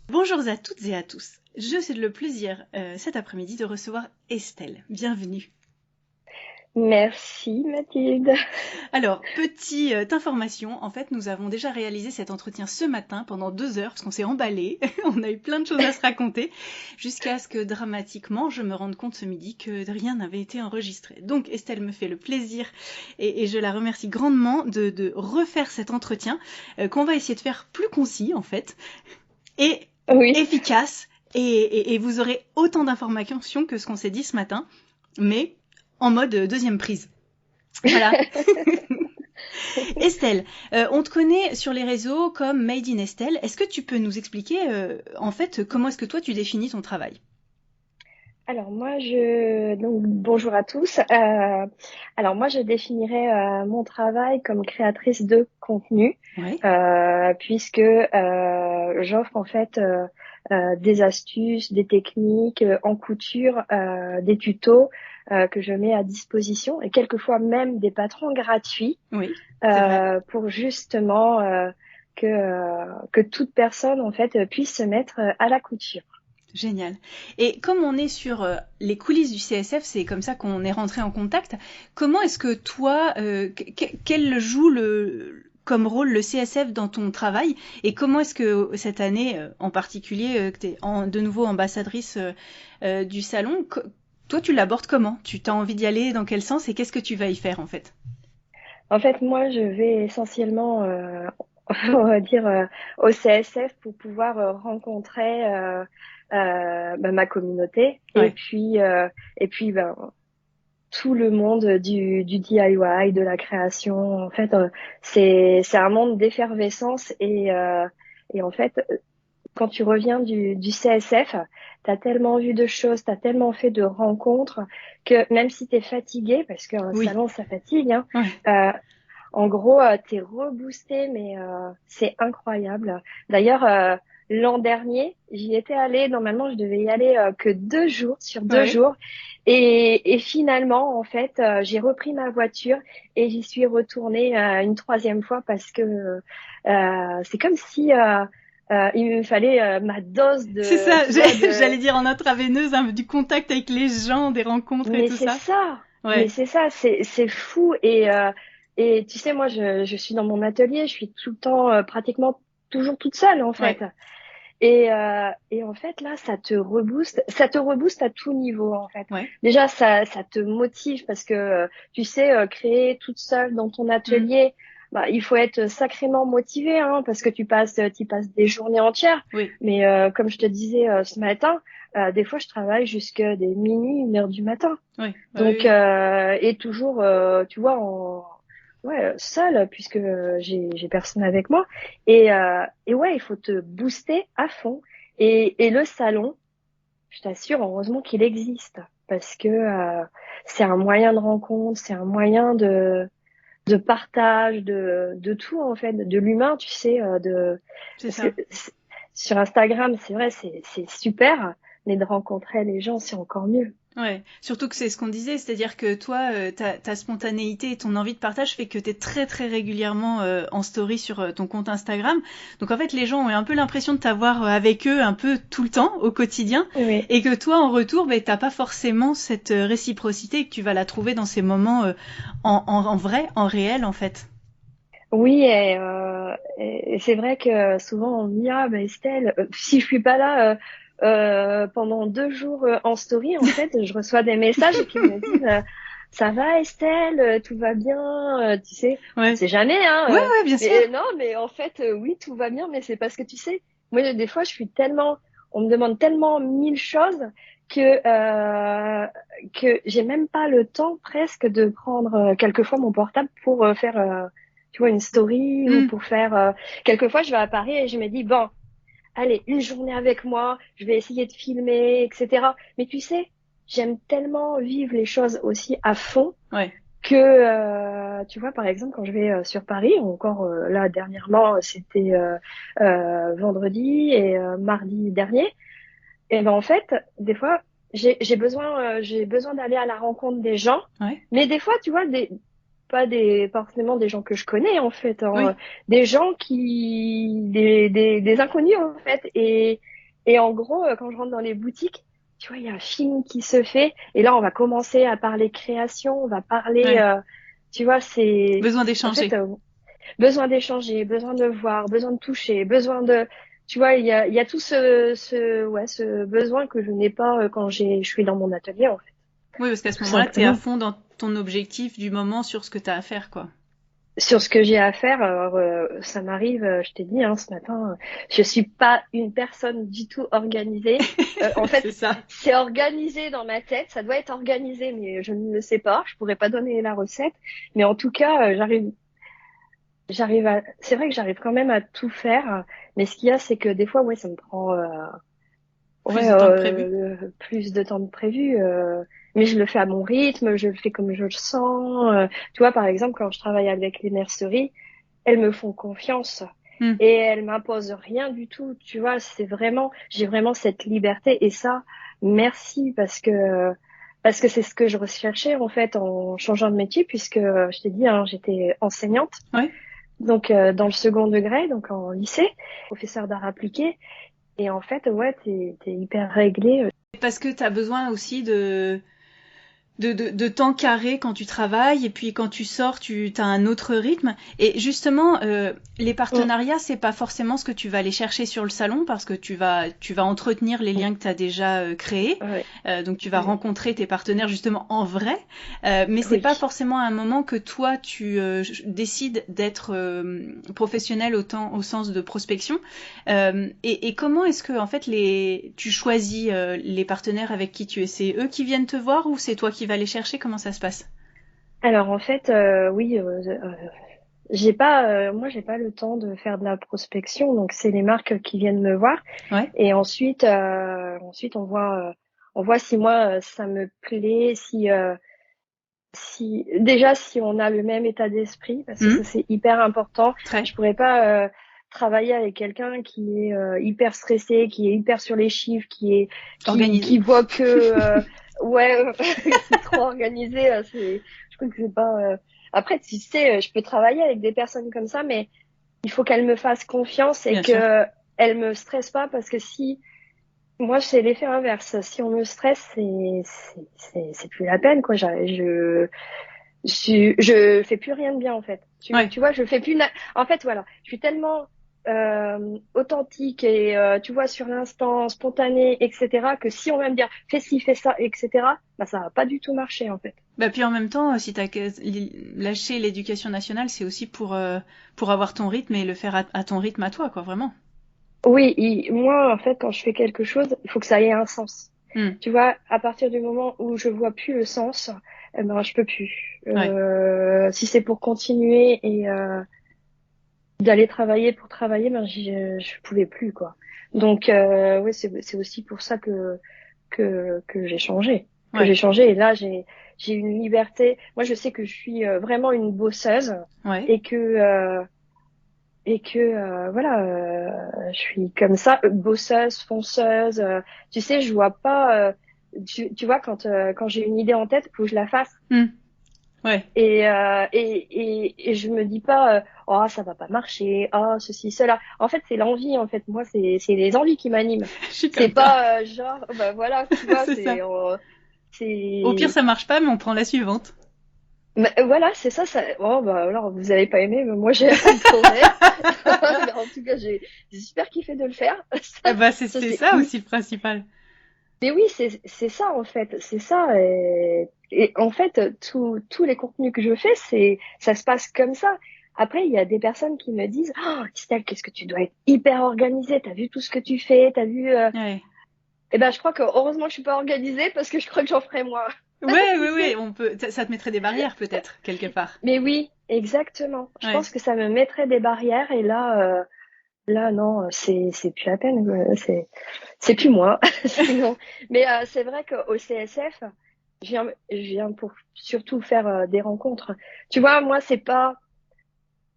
Bonjour à toutes et à tous. J'ai le plaisir cet après-midi de recevoir Estelle. Bienvenue. Merci Mathilde. Alors, petite information, en fait, nous avons déjà réalisé cet entretien ce matin pendant 2 heures, parce qu'on s'est emballé, on a eu plein de choses à se raconter, jusqu'à ce que dramatiquement, je me rende compte ce midi que rien n'avait été enregistré. Donc, Estelle me fait le plaisir, et je la remercie grandement de refaire cet entretien, qu'on va essayer de faire plus concis, en fait, et efficace, et vous aurez autant d'informations que ce qu'on s'est dit ce matin, mais en mode deuxième prise. Voilà. Estelle, on te connaît sur les réseaux comme Made in Estelle. Est-ce que tu peux nous expliquer, en fait, comment est-ce que toi, tu définis ton travail? Alors moi, donc bonjour à tous. Alors moi, je définirais mon travail comme créatrice de contenu, puisque j'offre en fait des astuces, des techniques en couture, des tutos que je mets à disposition, et quelquefois même des patrons gratuits, pour justement que toute personne en fait puisse se mettre à la couture. Génial. Et comme on est sur les coulisses du CSF, c'est comme ça qu'on est rentré en contact. Comment est-ce que toi, quel joue comme rôle le CSF dans ton travail, et comment est-ce que cette année en particulier, que tu es de nouveau ambassadrice du salon, toi tu l'abordes comment? Tu as envie d'y aller dans quel sens, et qu'est-ce que tu vas y faire en fait? En fait, moi, je vais essentiellement, on va dire, au CSF pour pouvoir rencontrer ma communauté, et puis tout le monde du DIY, de la création. En fait, c'est un monde d'effervescence, et en fait, quand tu reviens du CSF, t'as tellement vu de choses, t'as tellement fait de rencontres que même si t'es fatigué, parce qu'un salon ça fatigue, hein, en gros, t'es reboosté, mais c'est incroyable. D'ailleurs, l'an dernier, j'y étais allée. Normalement, je devais y aller que 2 jours, sur 2 jours. Et finalement, en fait, j'ai repris ma voiture et j'y suis retournée une 3e fois, parce que c'est comme si il me fallait ma dose de... C'est ça, j'allais dire en intraveineuse, hein, du contact avec les gens, des rencontres et tout ça. Mais c'est ça, c'est fou. Et tu sais, moi, je suis dans mon atelier, je suis tout le temps, pratiquement toujours toute seule, en fait. Et en fait, là, ça te rebooste à tout niveau, en fait. Déjà, ça te motive, parce que, tu sais, créer toute seule dans ton atelier, bah, il faut être sacrément motivé, hein, parce que tu passes des journées entières. Mais comme je te disais ce matin, des fois, je travaille jusqu'à des minuit, 1h du matin. Donc, et toujours, tu vois, seule, puisque j'ai personne avec moi. Et ouais, il faut te booster à fond. Et le salon, je t'assure, heureusement qu'il existe, parce que c'est un moyen de rencontre, c'est un moyen de partage, de tout, en fait, de l'humain, tu sais, parce que sur Instagram, c'est vrai, c'est super, mais de rencontrer les gens, c'est encore mieux. Ouais, surtout que c'est ce qu'on disait, c'est-à-dire que toi, ta spontanéité et ton envie de partage fait que t'es très très régulièrement en story sur ton compte Instagram. Donc en fait, les gens ont un peu l'impression de t'avoir avec eux un peu tout le temps, au quotidien, et que toi, en retour, t'as pas forcément cette réciprocité, et que tu vas la trouver dans ces moments en vrai, en réel, en fait. Oui, et c'est vrai que souvent on me dit, ah ben Estelle, si je suis pas là pendant 2 jours en story, en fait, je reçois des messages qui me disent, ça va Estelle, tout va bien, tu sais, c'est jamais, hein. Ouais, bien sûr. Non, mais en fait, oui, tout va bien, mais c'est parce que tu sais, moi des fois je suis tellement, on me demande tellement 1000 choses que j'ai même pas le temps presque de prendre quelquefois mon portable pour faire tu vois, une story, ou pour faire... quelquefois, je vais à Paris et je me dis, bon, allez, une journée avec moi, je vais essayer de filmer, etc. Mais tu sais, j'aime tellement vivre les choses aussi à fond que, tu vois, par exemple, quand je vais sur Paris, encore là, dernièrement, c'était vendredi et mardi dernier, et ben en fait, des fois, j'ai besoin d'aller à la rencontre des gens, mais des fois, tu vois, pas forcément des gens que je connais, en fait, hein, des gens des inconnus, en fait, et en gros, quand je rentre dans les boutiques, tu vois, il y a un film qui se fait, et là on va commencer à parler création, on va parler tu vois, c'est besoin d'échanger, en fait, besoin d'échanger, besoin de voir, besoin de toucher, besoin de, tu vois, il y a tout ce besoin que je n'ai pas quand je suis dans mon atelier, en fait. Oui, parce qu'à ce moment-là, t'es à fond dans ton objectif du moment, sur ce que t'as à faire, quoi. Sur ce que j'ai à faire, alors ça m'arrive, je t'ai dit ce matin, je suis pas une personne du tout organisée. En fait, c'est organisé dans ma tête, ça doit être organisé, mais je ne le sais pas. Je pourrais pas donner la recette, mais en tout cas, c'est vrai que j'arrive quand même à tout faire, mais ce qu'il y a, c'est que des fois, ça me prend plus de temps que prévu. Mais je le fais à mon rythme, je le fais comme je le sens. Tu vois, par exemple, quand je travaille avec les merceries, elles me font confiance et elles m'imposent rien du tout. Tu vois, j'ai vraiment cette liberté, et ça, merci, parce que parce que c'est ce que je recherchais en fait en changeant de métier, puisque je t'ai dit, hein, j'étais enseignante. Ouais. Donc dans le second degré, donc en lycée, professeur d'art appliqué. Et en fait, ouais, t'es hyper réglé. Parce que t'as besoin aussi de temps carré quand tu travailles, et puis quand tu sors, tu as un autre rythme. Et justement, les partenariats, c'est pas forcément ce que tu vas aller chercher sur le salon, parce que tu vas entretenir les liens que tu as déjà créés. Ouais. Donc tu vas rencontrer tes partenaires justement en vrai, mais c'est pas forcément un moment que toi tu décides d'être professionnel au sens de prospection. Et comment est-ce que en fait tu choisis les partenaires avec qui tu es? C'est eux qui viennent te voir ou c'est toi qui vas les chercher? Comment ça se passe? Alors en fait, oui, j'ai pas le temps de faire de la prospection, donc c'est les marques qui viennent me voir. Ouais. Et ensuite on voit si moi ça me plaît, si on a le même état d'esprit, parce que ça c'est hyper important. Très. Je pourrais pas travailler avec quelqu'un qui est hyper stressé, qui est hyper sur les chiffres, qui voit que ouais, c'est trop organisé. Je trouve que c'est pas. Après, tu sais, je peux travailler avec des personnes comme ça, mais il faut qu'elles me fassent confiance et que elles me stressent pas, parce que si moi c'est l'effet inverse. Si on me stresse, c'est plus la peine, quoi. Je fais plus rien de bien en fait. Tu vois, je fais plus. En fait, voilà, je suis tellement authentique et tu vois, sur l'instant, spontané, etc., que si on va me dire fais ci, fais ça, etc., bah ça va pas du tout marcher en fait. Bah puis en même temps, si t'as lâché l'éducation nationale, c'est aussi pour avoir ton rythme et le faire à ton rythme à toi, quoi, vraiment. Oui, moi en fait, quand je fais quelque chose, il faut que ça ait un sens. Tu vois, à partir du moment où je vois plus le sens, ben je peux plus. Si c'est pour continuer et d'aller travailler pour travailler, ben je pouvais plus, quoi. Donc ouais, c'est aussi pour ça que j'ai changé. J'ai changé, et là j'ai une liberté. Moi je sais que je suis vraiment une bosseuse et que voilà, je suis comme ça, bosseuse, fonceuse. Tu sais, je vois pas. Tu vois, quand j'ai une idée en tête, faut que je la fasse. Ouais. Et je me dis pas oh ça va pas marcher, oh ceci cela. En fait, c'est l'envie. En fait, moi c'est les envies qui m'animent. C'est pas genre bah voilà, tu vois, c'est au pire ça marche pas, mais on prend la suivante. Mais voilà, c'est ça. Oh bah alors vous avez pas aimé, mais moi j'ai adoré. En tout cas, j'ai super kiffé de le faire. Bah c'est ça aussi le principal. Mais oui, c'est ça en fait, c'est ça. Et en fait, tous les contenus que je fais, ça se passe comme ça. Après, il y a des personnes qui me disent oh, Estelle, qu'est-ce que tu dois être hyper organisée, t'as vu tout ce que tu fais, t'as vu Eh ben je crois que heureusement que je suis pas organisée, parce que je crois que j'en ferais moins. Oui, on peut. Ça te mettrait des barrières peut-être quelque part. Mais oui, exactement. Je pense que ça me mettrait des barrières, et là non, c'est plus la peine. C'est plus moi. Non. Mais c'est vrai qu'au CSF, je viens pour surtout faire des rencontres. Tu vois, moi c'est pas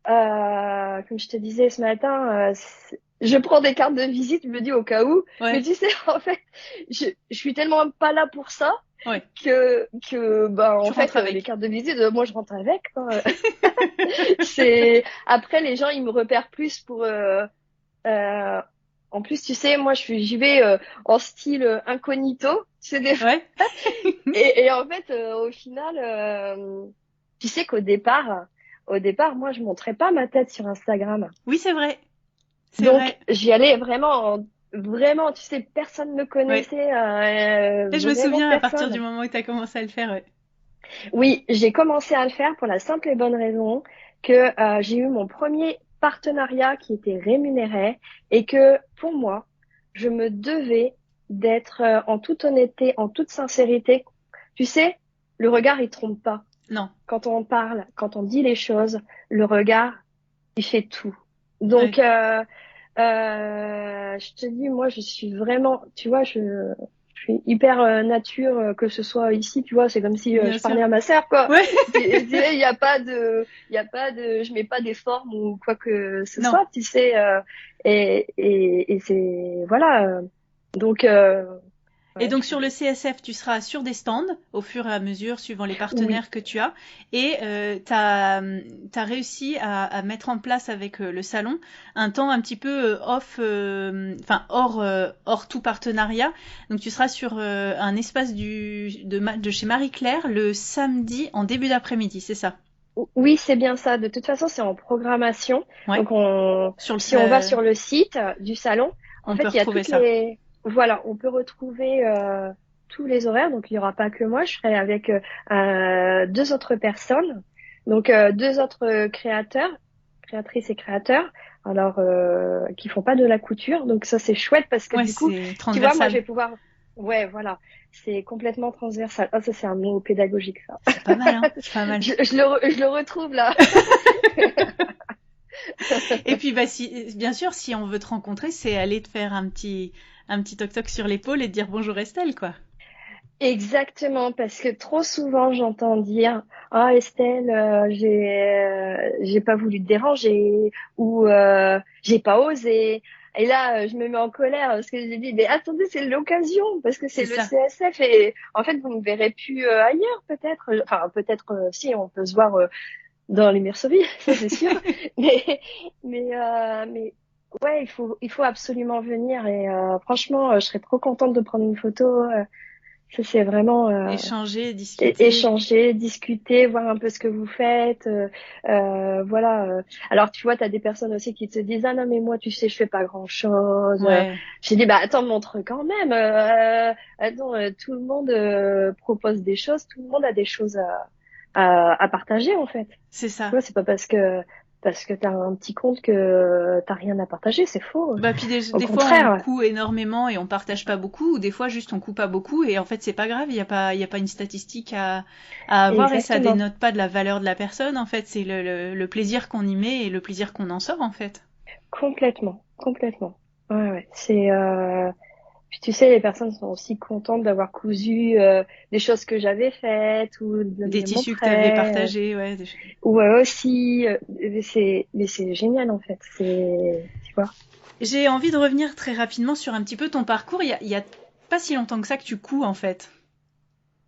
comme je te disais ce matin. Je prends des cartes de visite, je me dis au cas où. Mais tu sais, en fait, je suis tellement pas là pour ça que bah en fait les cartes de visite, moi je rentre avec, quoi. C'est après les gens ils me repèrent plus pour en plus, tu sais, moi, j'y vais en style incognito, tu sais, des fois. Et en fait, au final, tu sais qu'au départ, moi, je montrais pas ma tête sur Instagram. Oui, c'est vrai. Donc, j'y allais vraiment, tu sais, personne me connaissait. Et je me souviens à partir du moment où tu as commencé à le faire. Oui, j'ai commencé à le faire pour la simple et bonne raison que j'ai eu mon premier partenariat qui était rémunéré, et que pour moi, je me devais d'être en toute honnêteté, en toute sincérité. Tu sais, le regard, il trompe pas. Non. Quand on parle, quand on dit les choses, le regard, il fait tout. Donc, je te dis, moi, je suis vraiment, tu vois, je suis hyper nature, que ce soit ici, tu vois, c'est comme si je parlais à ma sœur, quoi. Il y a pas de, je mets pas des formes ou quoi que ce soit, tu sais, et c'est, voilà. Donc, Et donc sur le CSF, tu seras sur des stands au fur et à mesure, suivant les partenaires que tu as. Et t'as réussi à mettre en place avec le salon un temps un petit peu hors tout partenariat. Donc tu seras sur un espace de chez Marie-Claire le samedi en début d'après-midi, c'est ça? Oui, c'est bien ça. De toute façon, c'est en programmation. Ouais. Donc si on va sur le site du salon, en fait, il y a toutes les... Voilà, on peut retrouver tous les horaires. Donc, il n'y aura pas que moi. Je serai avec 2 autres personnes. Donc, 2 autres créatrices et créateurs. Alors, qui font pas de la couture. Donc, ça, c'est chouette parce que du coup, tu vois, moi, je vais pouvoir... Ouais, voilà. C'est complètement transversal. Ah, ça, c'est un mot pédagogique, ça. C'est pas mal, hein. C'est pas mal. je le retrouve, là. Et puis, bien sûr, si on veut te rencontrer, c'est aller te faire un petit toc-toc sur l'épaule et te dire bonjour Estelle, quoi. Exactement, parce que trop souvent, j'entends dire, ah, Estelle, j'ai pas voulu te déranger, ou, j'ai pas osé. Et là, je me mets en colère parce que j'ai dit, mais attendez, c'est l'occasion, parce que c'est le CSF et en fait, vous ne me verrez plus ailleurs, peut-être. Enfin, peut-être, si, on peut se voir dans les merceries, ça c'est sûr. mais ouais, il faut absolument venir et franchement, je serais trop contente de prendre une photo. Ça c'est vraiment échanger, discuter, voir un peu ce que vous faites. Voilà. Alors tu vois, t'as des personnes aussi qui te disent ah non mais moi tu sais je fais pas grand chose. Ouais. J'ai dit bah attends montre quand même. Attends, tout le monde propose des choses, tout le monde a des choses à partager en fait. C'est ça. Tu vois, c'est pas parce que t'as un petit compte que t'as rien à partager, c'est faux. Bah puis des fois on coud énormément et on partage pas beaucoup, ou des fois juste on coud pas beaucoup et en fait c'est pas grave, il y a pas une statistique à avoir. Exactement. Et ça dénote pas de la valeur de la personne en fait, c'est le plaisir qu'on y met et le plaisir qu'on en sort en fait. Complètement. Ouais, c'est puis tu sais, les personnes sont aussi contentes d'avoir cousu des choses que j'avais faites ou des tissus que tu avais partagés, ouais. Ouais aussi, mais c'est génial en fait. Tu vois. J'ai envie de revenir très rapidement sur un petit peu ton parcours. Il y a pas si longtemps que ça que tu couds en fait.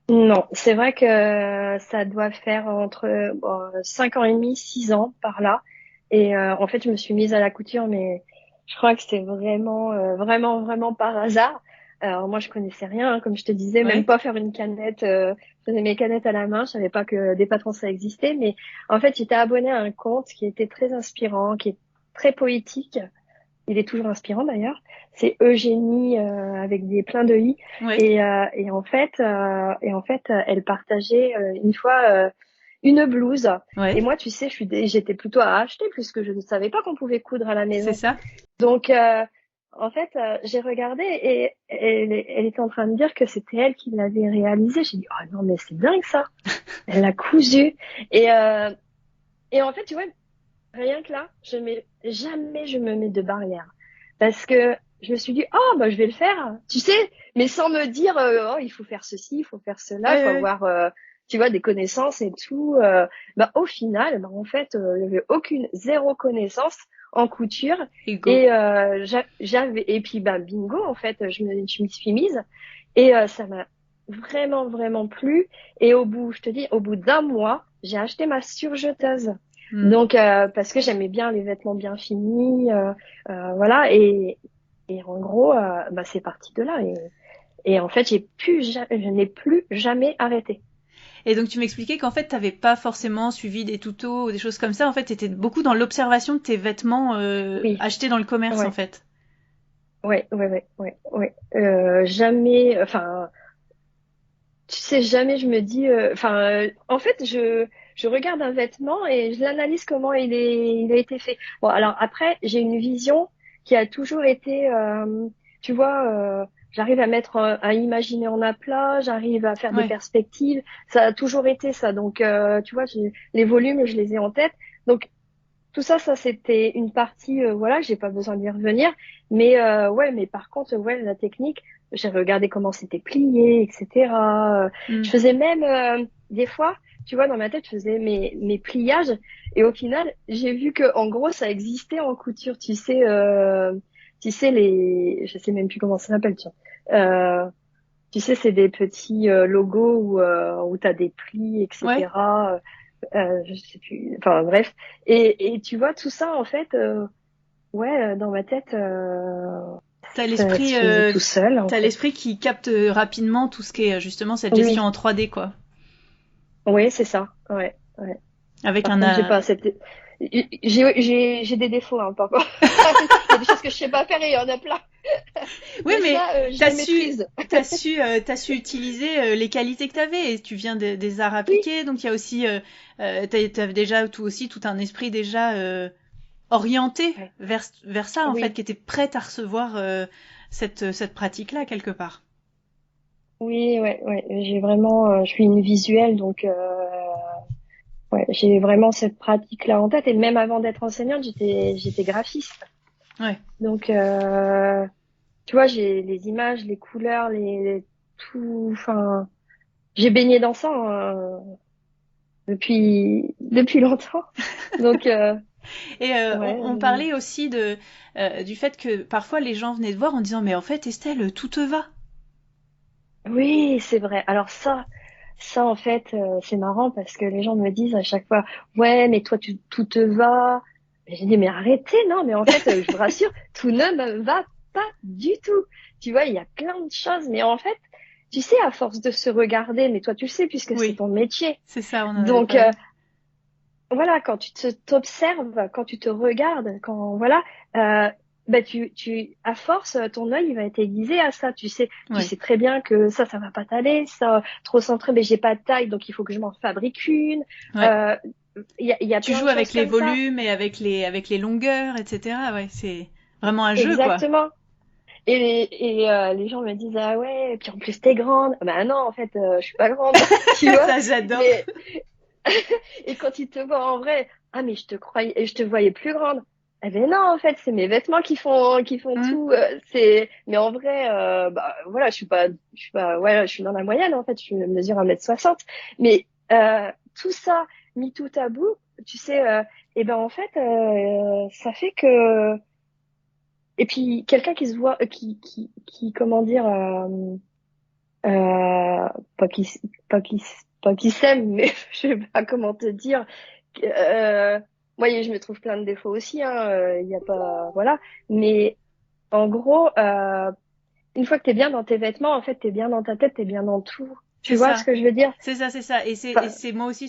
Non, c'est vrai que ça doit faire entre 5 ans et demi, 6 ans par là. Et en fait, je me suis mise à la couture, mais je crois que c'était vraiment par hasard. Alors moi, je connaissais rien, hein, comme je te disais, même pas faire une canette. Je faisais mes canettes à la main, je savais pas que des patrons ça existait. Mais en fait, j'étais abonnée à un compte qui était très inspirant, qui est très poétique. Il est toujours inspirant d'ailleurs. C'est Eugénie avec plein de i. Et en fait, elle partageait une fois une blouse. Et moi, tu sais, j'étais plutôt à acheter puisque je ne savais pas qu'on pouvait coudre à la maison. C'est ça. Donc, en fait, j'ai regardé et elle était en train de dire que c'était elle qui l'avait réalisé. J'ai dit, oh non, mais c'est dingue ça. Elle l'a cousu. Et en fait, tu vois, rien que là, jamais je me mets de barrière. Parce que je me suis dit, oh, bah, je vais le faire. Tu sais, mais sans me dire, oh, il faut faire ceci, il faut faire cela, il faut avoir, tu vois, des connaissances et tout. Bah, au final, bah, en fait, il y avait zéro connaissance en couture. Et j'avais, et puis, bah, bingo, en fait, je m'y suis mise. Et ça m'a vraiment plu. Et au bout d'1 mois, j'ai acheté ma surjeteuse. Donc parce que j'aimais bien les vêtements bien finis, voilà, et en gros bah c'est parti de là et en fait je n'ai plus jamais arrêté. Et donc tu m'expliquais qu'en fait t'avais pas forcément suivi des tutos ou des choses comme ça, en fait t'étais beaucoup dans l'observation de tes vêtements achetés dans le commerce en fait. Ouais. Jamais, enfin tu sais, jamais je me dis, en fait je regarde un vêtement et je l'analyse comment il a été fait. Bon, alors après, j'ai une vision qui a toujours été, tu vois, j'arrive à imaginer en aplat, j'arrive à faire des perspectives. Ça a toujours été ça. Donc, tu vois, les volumes, je les ai en tête. Donc, tout ça c'était une partie, voilà, j'ai pas besoin d'y revenir. Mais mais par contre, la technique, j'ai regardé comment c'était plié, etc. Je faisais même des fois. Tu vois, dans ma tête, je faisais mes pliages et au final, j'ai vu que en gros, ça existait en couture. Tu sais je sais même plus comment ça s'appelle, tiens. Tu sais, c'est des petits logos où t'as des plis, etc. Ouais. Je sais plus. Enfin bref. Et tu vois tout ça en fait. Dans ma tête, T'as ça l'esprit, se faisait tout seul. En t'as fait. l'esprit qui capte rapidement tout ce qui est justement cette Oui, gestion en 3D, quoi. oui, c'est ça. Ouais, ouais. Avec Par un, contre, j'ai pas cette. J'ai des défauts, hein, par contre. Il y a des choses que je sais pas faire et il y en a plein. oui, Mais mais ça, je les maîtrise. t'as su utiliser les qualités que t'avais et tu viens des arts Oui, appliqués, donc il y a aussi, t'avais déjà tout un esprit déjà orienté ouais. vers ça en fait, Oui, qui était prête à recevoir cette pratique-là quelque part. oui, ouais, ouais. J'ai vraiment, je suis une visuelle, donc ouais, j'ai vraiment cette pratique-là en tête. Et même avant d'être enseignante, j'étais graphiste. Ouais. Donc, tu vois, j'ai les images, les couleurs, tout. Enfin, j'ai baigné dans ça depuis longtemps. Donc, Et ouais. on parlait aussi du fait que parfois les gens venaient te voir en disant mais en fait Estelle, tout te va. Oui, c'est vrai. Alors ça en fait, c'est marrant parce que les gens me disent à chaque fois, ouais, mais toi, tout te va. Et j'ai dit, mais arrêtez, non, mais en fait, je vous rassure, tout ne me va pas du tout. Tu vois, il y a plein de choses, mais en fait, tu sais, à force de se regarder, mais toi, tu le sais puisque c'est Oui, ton métier. c'est ça, on en avait Donc, parlé. voilà, quand tu t'observes, quand tu te regardes, quand voilà, bah à force, ton œil il va être aiguisé à ça. Tu Ouais. sais très bien que ça va pas t'aller, ça trop centré, mais j'ai pas de taille, donc il faut que je m'en fabrique une. Ouais. Euh, il y a Tu plein joues de choses avec les comme ça. volumes et avec les longueurs, etc. Ouais, c'est vraiment un jeu quoi. Exactement. Et les gens me disent ah ouais, et puis en plus t'es grande. Bah non, en fait, je suis pas grande, tu vois. Ça j'adore. Mais et quand ils te voient en vrai, ah mais je te voyais plus grande. Eh ben non, en fait, c'est mes vêtements qui font Hmm. tout. Mais en vrai, bah voilà, voilà, je suis dans la moyenne en fait, je mesure 1m60. Mais tout ça mis tout à bout, tu sais, et ben en fait, ça fait que. Et puis quelqu'un qui se voit, comment dire, euh, pas qui, pas qui, pas qui s'aime, mais je sais pas comment te dire. Euh, Moi, je me trouve plein de défauts aussi, hein. Il y a pas, voilà. Mais en gros, une fois que t'es bien dans tes vêtements, en fait, t'es bien dans ta tête, t'es bien dans tout. C'est Tu vois ce ça. que je veux dire? C'est ça, c'est ça. Et Enfin, c'est moi aussi mm,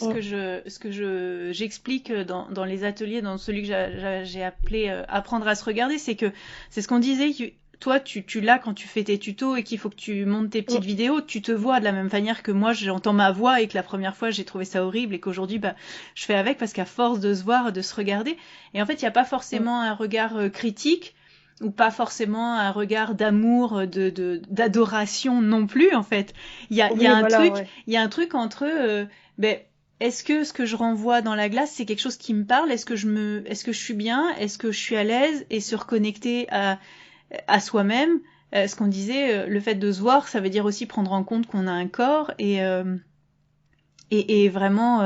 ce que j'explique dans les ateliers, dans celui que j'ai appelé apprendre à se regarder, c'est que c'est ce qu'on disait. Toi, tu l'as quand tu fais tes tutos et qu'il faut que tu montes tes mm, petites vidéos, tu te vois de la même manière que moi, j'entends ma voix et que la première fois j'ai trouvé ça horrible et qu'aujourd'hui, bah, je fais avec parce qu'à force de se voir, de se regarder, et en fait, il n'y a pas mm. forcément un regard critique ou pas forcément un regard d'amour, d'adoration non plus, en fait. Oui, voilà, ouais. Il y a un truc entre ben, est-ce que ce que je renvoie dans la glace, c'est quelque chose qui me parle? Est-ce que je suis bien? Est-ce que je suis à l'aise? Et se reconnecter à soi-même. Ce qu'on disait, le fait de se voir, ça veut dire aussi prendre en compte qu'on a un corps et vraiment,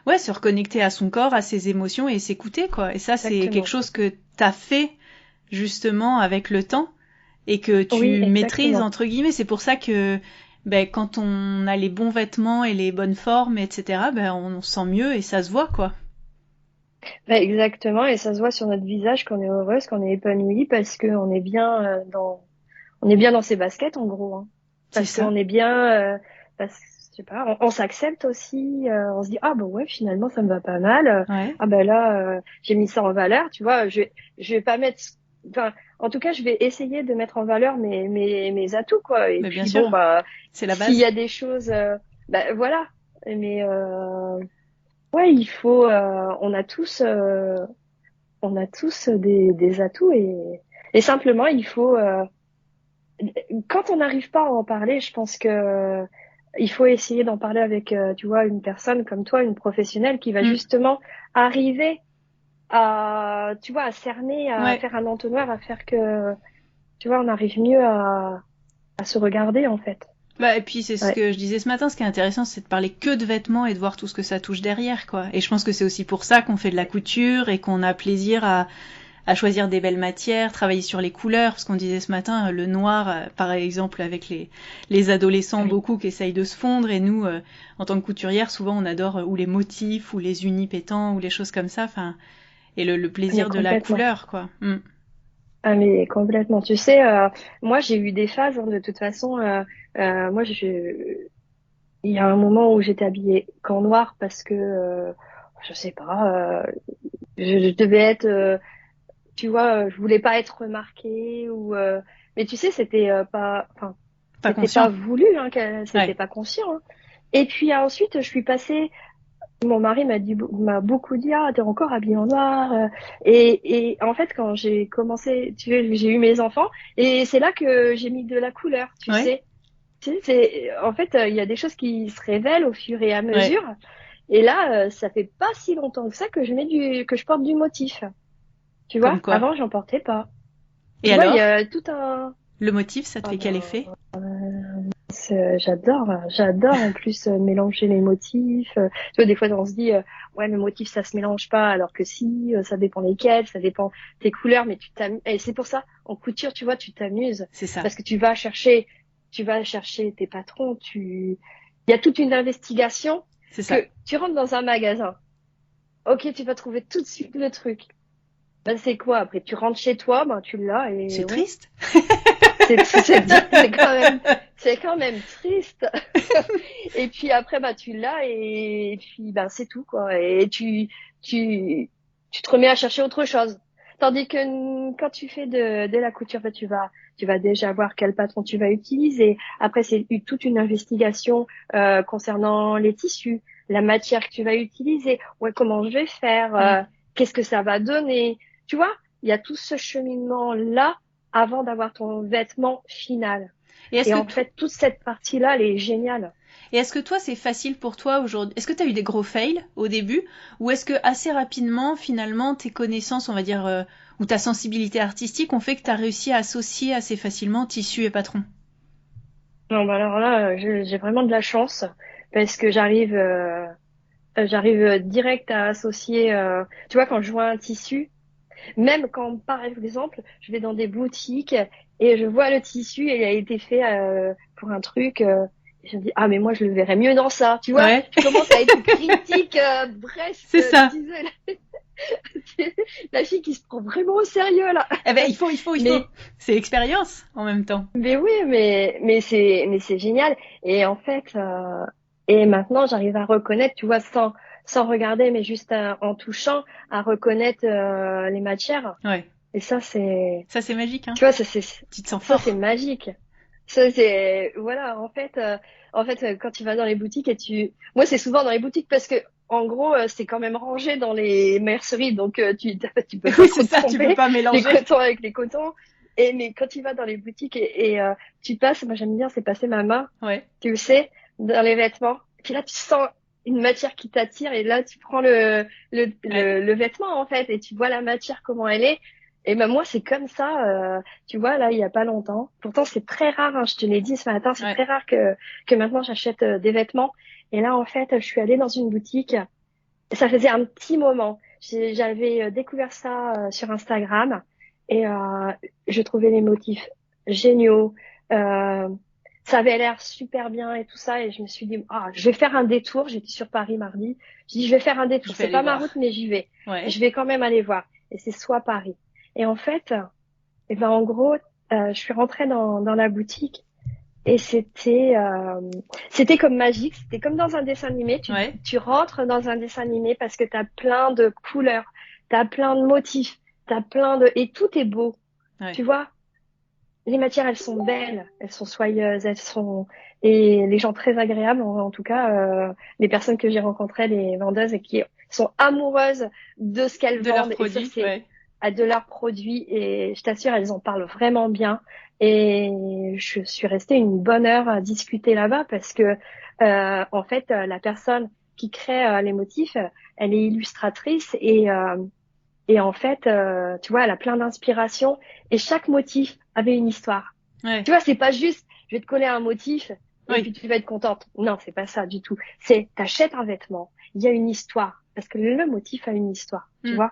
ouais, se reconnecter à son corps, à ses émotions et s'écouter, quoi. Et ça, c'est quelque Exactement. chose que t'as fait justement avec le temps et que Oui, tu maîtrises exactement. entre guillemets. C'est pour ça que ben, quand on a les bons vêtements et les bonnes formes, etc., ben, on se sent mieux et ça se voit, quoi. Bah, exactement. Et ça se voit sur notre visage qu'on est heureuse, qu'on est épanouie parce qu'on est bien on est bien dans ses baskets en gros, hein. C'est Parce ça. qu'on est bien, je sais pas, on s'accepte aussi, on se dit ah bah ouais finalement ça me va pas mal, Ouais. ah bah là j'ai mis ça en valeur, tu vois, je vais pas mettre, enfin en tout cas je vais essayer de mettre en valeur mes atouts quoi. Et Mais bien puis sûr, bon bah c'est la s'il y base. a des choses, bah voilà, mais ouais il faut, on a tous des atouts et simplement il faut quand on n'arrive pas à en parler, je pense que il faut essayer d'en parler avec, tu vois, une personne comme toi, une professionnelle qui va Mm. justement arriver à, tu vois, à cerner, à Ouais. faire un entonnoir, à faire que, tu vois, on arrive mieux à se regarder, en fait. Bah, et puis c'est ce Ouais. que je disais ce matin, ce qui est intéressant, c'est de parler que de vêtements et de voir tout ce que ça touche derrière, quoi. Et je pense que c'est aussi pour ça qu'on fait de la couture et qu'on a plaisir à choisir des belles matières, travailler sur les couleurs, parce qu'on disait ce matin, le noir, par exemple, avec les adolescents, beaucoup qui essayent de se fondre, et nous, en tant que couturière, souvent on adore ou les motifs, ou les unis pétants, ou les choses comme ça, enfin, et le plaisir de la couleur, quoi. Ah mais complètement. Tu sais, moi j'ai eu des phases de toute façon. Moi, il y a un moment où j'étais habillée qu'en noir parce que je sais pas, je devais être, tu vois, je voulais pas être remarquée ou. Mais tu sais, c'était pas, enfin, c'était pas voulu, hein, c'était pas conscient. Hein. Et puis ensuite, je suis passée. Mon mari m'a beaucoup dit, ah, t'es encore habillée en noir. Et en fait, quand j'ai commencé, tu sais, j'ai eu mes enfants, et c'est là que j'ai mis de la couleur, tu sais. Tu sais, en fait, il y a des choses qui se révèlent au fur et à mesure. Et là, ça fait pas si longtemps que ça que je porte du motif. Tu vois, avant, j'en portais pas. Et alors, il y a tout un. Le motif, ça te fait quel effet? J'adore en plus mélanger les motifs. Tu vois, des fois on se dit ouais, le motif ça se mélange pas, alors que si, ça dépend lesquels, ça dépend tes couleurs, mais tu t'amuses. Et c'est pour ça, en couture, tu vois, tu t'amuses. C'est ça. Parce que tu vas chercher tes patrons. Il y a toute une investigation. C'est ça. Que tu rentres dans un magasin. Ok, tu vas trouver tout de suite le truc. Ben c'est quoi après? Tu rentres chez toi, ben tu l'as et. C'est triste. C'est quand même triste. Et puis après, bah, tu l'as et puis, bah, c'est tout, quoi. Et tu te remets à chercher autre chose. Tandis que quand tu fais de la couture, bah, tu vas déjà voir quel patron tu vas utiliser. Après, c'est toute une investigation, concernant les tissus, la matière que tu vas utiliser. Ouais, comment je vais faire, qu'est-ce que ça va donner. Tu vois, il y a tout ce cheminement-là avant d'avoir ton vêtement final. Et en fait, toute cette partie-là, elle est géniale. Et est-ce que toi, c'est facile pour toi aujourd'hui? Est-ce que tu as eu des gros fails au début? Ou est-ce que assez rapidement, finalement, tes connaissances, on va dire, ou ta sensibilité artistique ont fait que tu as réussi à associer assez facilement tissu et patron? Non, bah alors là, j'ai vraiment de la chance parce que j'arrive direct à associer. Tu vois, quand je vois un tissu, même quand, par exemple, je vais dans des boutiques et je vois le tissu et il a été fait pour un truc, et je me dis, ah mais moi je le verrais mieux dans ça, tu vois. Ouais. Je commence à être critique, Brest. C'est ça. La fille qui se prend vraiment au sérieux là. Eh ben il faut. C'est l'expérience en même temps. Mais oui, mais c'est génial. Et en fait, et maintenant j'arrive à reconnaître, tu vois, sans regarder, mais juste en touchant, à reconnaître les matières. Ouais. Et ça c'est magique, hein. Tu vois, tu te sens fort. Ça c'est magique. Ça c'est voilà, en fait quand tu vas dans les boutiques moi c'est souvent dans les boutiques parce que en gros c'est quand même rangé dans les merceries, donc tu peux pas c'est ça, tu peux pas mélanger les cotons avec les cotons. Mais quand tu vas dans les boutiques et tu passes, moi j'aime bien, c'est passer ma main, tu le sais, dans les vêtements. Puis là tu sens une matière qui t'attire et là tu prends le vêtement en fait et tu vois la matière comment elle est. Et ben moi c'est comme ça, tu vois là il y a pas longtemps. Pourtant c'est très rare, hein, je te l'ai dit ce matin, c'est très rare que maintenant j'achète des vêtements. Et là en fait je suis allée dans une boutique. Ça faisait un petit moment. J'avais découvert ça sur Instagram et je trouvais les motifs géniaux. Ça avait l'air super bien et tout ça et je me suis dit je vais faire un détour. J'étais sur Paris mardi. Je dis je vais faire un détour. C'est pas ma route mais j'y vais. Ouais. Je vais quand même aller voir. Et c'est soit Paris. Et en fait, en gros, je suis rentrée dans la boutique et c'était comme magique. C'était comme dans un dessin animé. Tu rentres dans un dessin animé parce que t'as plein de couleurs, t'as plein de motifs, et tout est beau. Ouais. Tu vois, les matières elles sont belles, elles sont soyeuses, et les gens très agréables. En tout cas, les personnes que j'ai rencontrées, les vendeuses, et qui sont amoureuses de ce qu'elles vendent. Leurs produits, de leurs produits, et je t'assure elles en parlent vraiment bien, et je suis restée une bonne heure à discuter là-bas parce que en fait la personne qui crée les motifs, elle est illustratrice et en fait tu vois elle a plein d'inspiration et chaque motif avait une histoire. Tu vois, c'est pas juste je vais te coller un motif et puis tu vas être contente. Non, c'est pas ça du tout. C'est t'achètes un vêtement, il y a une histoire parce que le motif a une histoire, tu vois.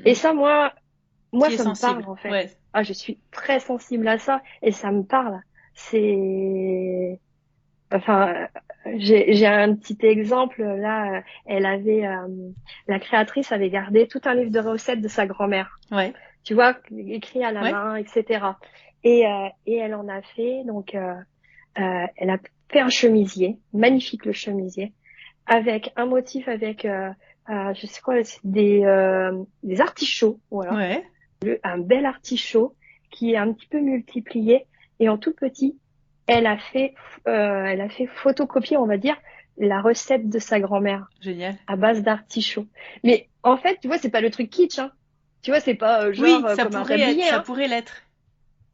Et ça, moi, moi, qui est ça me sensible. parle, en fait. Ouais. Ah, je suis très sensible à ça et ça me parle. Enfin, j'ai un petit exemple là. La créatrice avait gardé tout un livre de recettes de sa grand-mère. Ouais. Tu vois, écrit à la main, etc. Et elle en a fait donc, elle a fait un chemisier, magnifique le chemisier, avec un motif avec, je sais quoi, des artichauts, voilà. Ouais. Un bel artichaut qui est un petit peu multiplié et en tout petit, elle a fait photocopier, on va dire, la recette de sa grand-mère. Génial. À base d'artichaut. Mais en fait, tu vois, c'est pas le truc kitsch, hein. Tu vois, c'est pas Oui, comme un tablier, ça hein. pourrait l'être.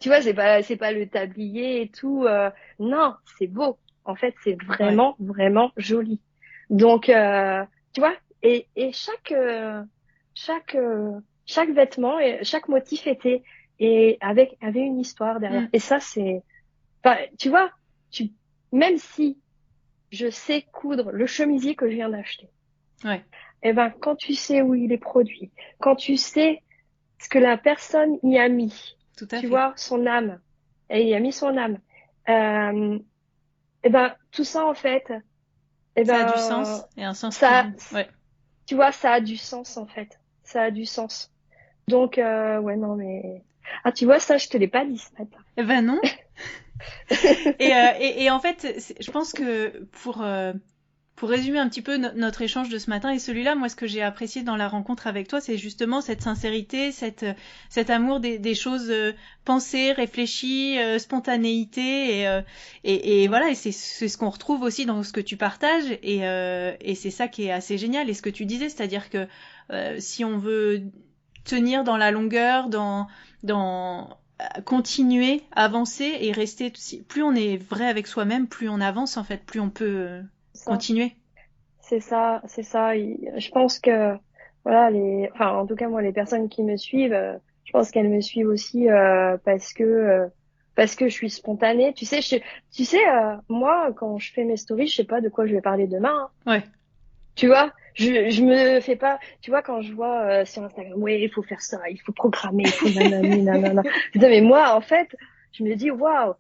Tu vois, c'est pas le tablier et tout. Non, c'est beau. En fait, c'est vraiment, vraiment joli. Donc, tu vois, et chaque vêtement et chaque motif avait une histoire derrière. Et ça, enfin, tu vois, même si je sais coudre le chemisier que je viens d'acheter. Ouais. Eh ben, quand tu sais où il est produit, quand tu sais ce que la personne y a mis, Tout à tu fait. vois, son âme, et il y a mis son âme, eh ben, tout ça, en fait, eh Ça a du ben, sens et un sens ça, ouais. tu vois, ça a du sens, en fait. Ça a du sens. Donc, ouais, non, mais, ah, tu vois, ça, je te l'ai pas dit ce matin. Eh ben non. et en fait, je pense que pour résumer un petit peu notre échange de ce matin et celui-là, moi, ce que j'ai apprécié dans la rencontre avec toi, c'est justement cette sincérité, cet amour des choses pensées, réfléchies, spontanéité, et voilà, et c'est ce qu'on retrouve aussi dans ce que tu partages, et c'est ça qui est assez génial. Et ce que tu disais, c'est-à-dire que si on veut tenir dans la longueur, dans continuer, avancer et rester, plus on est vrai avec soi-même, plus on avance en fait, plus on peut continuer. C'est ça. Je pense que voilà, enfin en tout cas moi les personnes qui me suivent, je pense qu'elles me suivent aussi parce que je suis spontanée. Tu sais, moi quand je fais mes stories, je sais pas de quoi je vais parler demain. Hein. Ouais. Tu vois, je me fais pas. Tu vois quand je vois sur Instagram, ouais, il faut faire ça, il faut programmer, il faut nanani nanana. Putain, mais moi en fait. Je me dis waouh,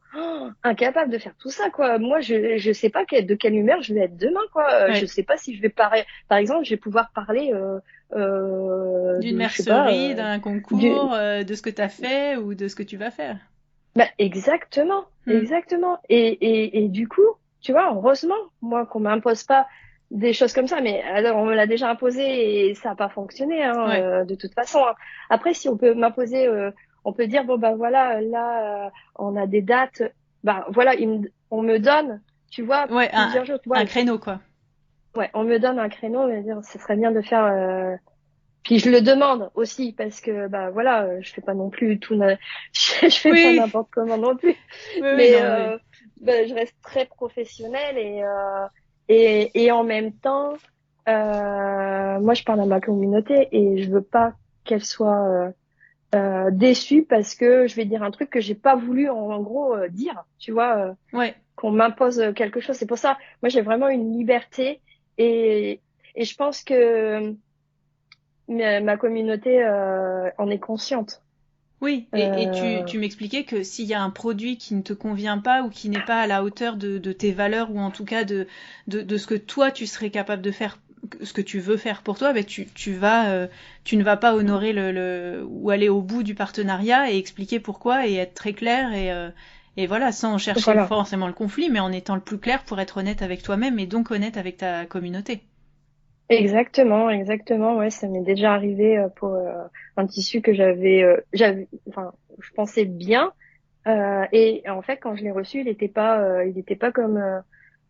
incapable de faire tout ça quoi. Moi je sais pas de quelle humeur je vais être demain quoi. Je sais pas si je vais parler. Par exemple, je vais pouvoir parler d'une je sais pas mercerie, d'un concours, de ce que tu as fait ou de ce que tu vas faire. Bah exactement. Et du coup, tu vois, heureusement moi qu'on m'impose pas des choses comme ça, mais alors, on me l'a déjà imposé et ça a pas fonctionné hein, de toute façon. Hein. Après si on peut m'imposer on peut dire bon bah voilà là on a des dates bah voilà on me donne tu vois plusieurs jours tu vois un créneau quoi. Ouais on me donne un créneau on va dire ce serait bien de faire puis je le demande aussi parce que bah voilà je fais pas non plus tout je fais pas n'importe comment non plus mais bah, je reste très professionnelle et en même temps moi je parle à ma communauté et je veux pas qu'elle soit déçue parce que je vais dire un truc que j'ai pas voulu en gros dire, tu vois, qu'on m'impose quelque chose. C'est pour ça, moi j'ai vraiment une liberté et je pense que ma communauté en est consciente. Oui, et tu m'expliquais que s'il y a un produit qui ne te convient pas ou qui n'est pas à la hauteur de tes valeurs ou en tout cas de ce que toi tu serais capable de faire, ce que tu veux faire pour toi, ben tu ne vas pas honorer ou aller au bout du partenariat et expliquer pourquoi et être très clair et voilà, sans chercher forcément le conflit, mais en étant le plus clair pour être honnête avec toi-même et donc honnête avec ta communauté. Exactement. Ouais, ça m'est déjà arrivé pour un tissu que enfin, je pensais bien. Et en fait, quand je l'ai reçu, il était pas comme.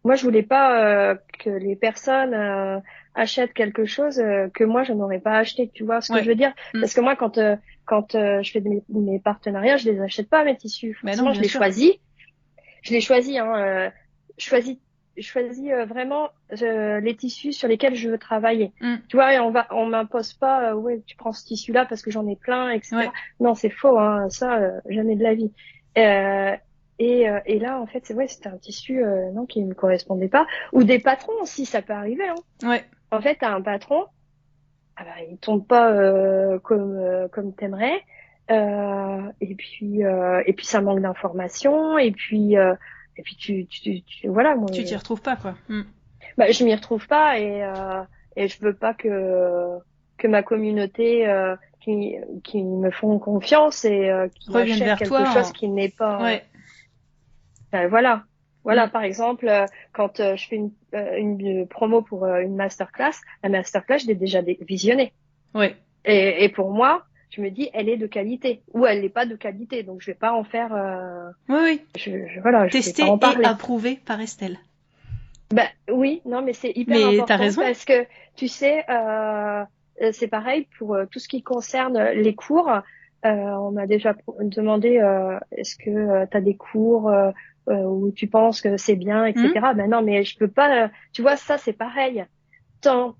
Moi, je voulais pas que les personnes achètent quelque chose que moi je n'aurais pas acheté. Tu vois ce que je veux dire? Parce que moi, quand je fais mes partenariats, je les achète pas mes tissus. Forcément, je les choisis. Je les choisis. Hein, je choisis vraiment les tissus sur lesquels je veux travailler. Tu vois, et on m'impose pas. Ouais, tu prends ce tissu-là parce que j'en ai plein, etc. Ouais. Non, c'est faux. Hein, ça, jamais de la vie. Et là, en fait, c'était un tissu non qui me correspondait pas. Ou des patrons aussi, ça peut arriver. Hein. Ouais. En fait, t'as un patron, il tombe pas comme t'aimerais. Et puis ça manque d'informations. Et puis tu voilà. Moi, tu t'y retrouves pas, quoi. Je m'y retrouve pas et je veux pas que ma communauté qui me font confiance et qui reviennent achètent vers quelque toi chose qui n'est pas. Ouais. Voilà. Par exemple, quand je fais une promo pour une masterclass, la masterclass, je l'ai déjà visionnée. Ouais. Et pour moi, je me dis, elle est de qualité ou elle n'est pas de qualité, donc je vais pas en faire. Oui. Je vais pas en parler. Et approuvé par Estelle. Oui, non, mais c'est hyper important t'as raison. parce que tu sais, c'est pareil pour tout ce qui concerne les cours. On m'a déjà demandé est-ce que tu as des cours où tu penses que c'est bien, etc. Ben non, mais je peux pas. Tu vois, ça c'est pareil. Tant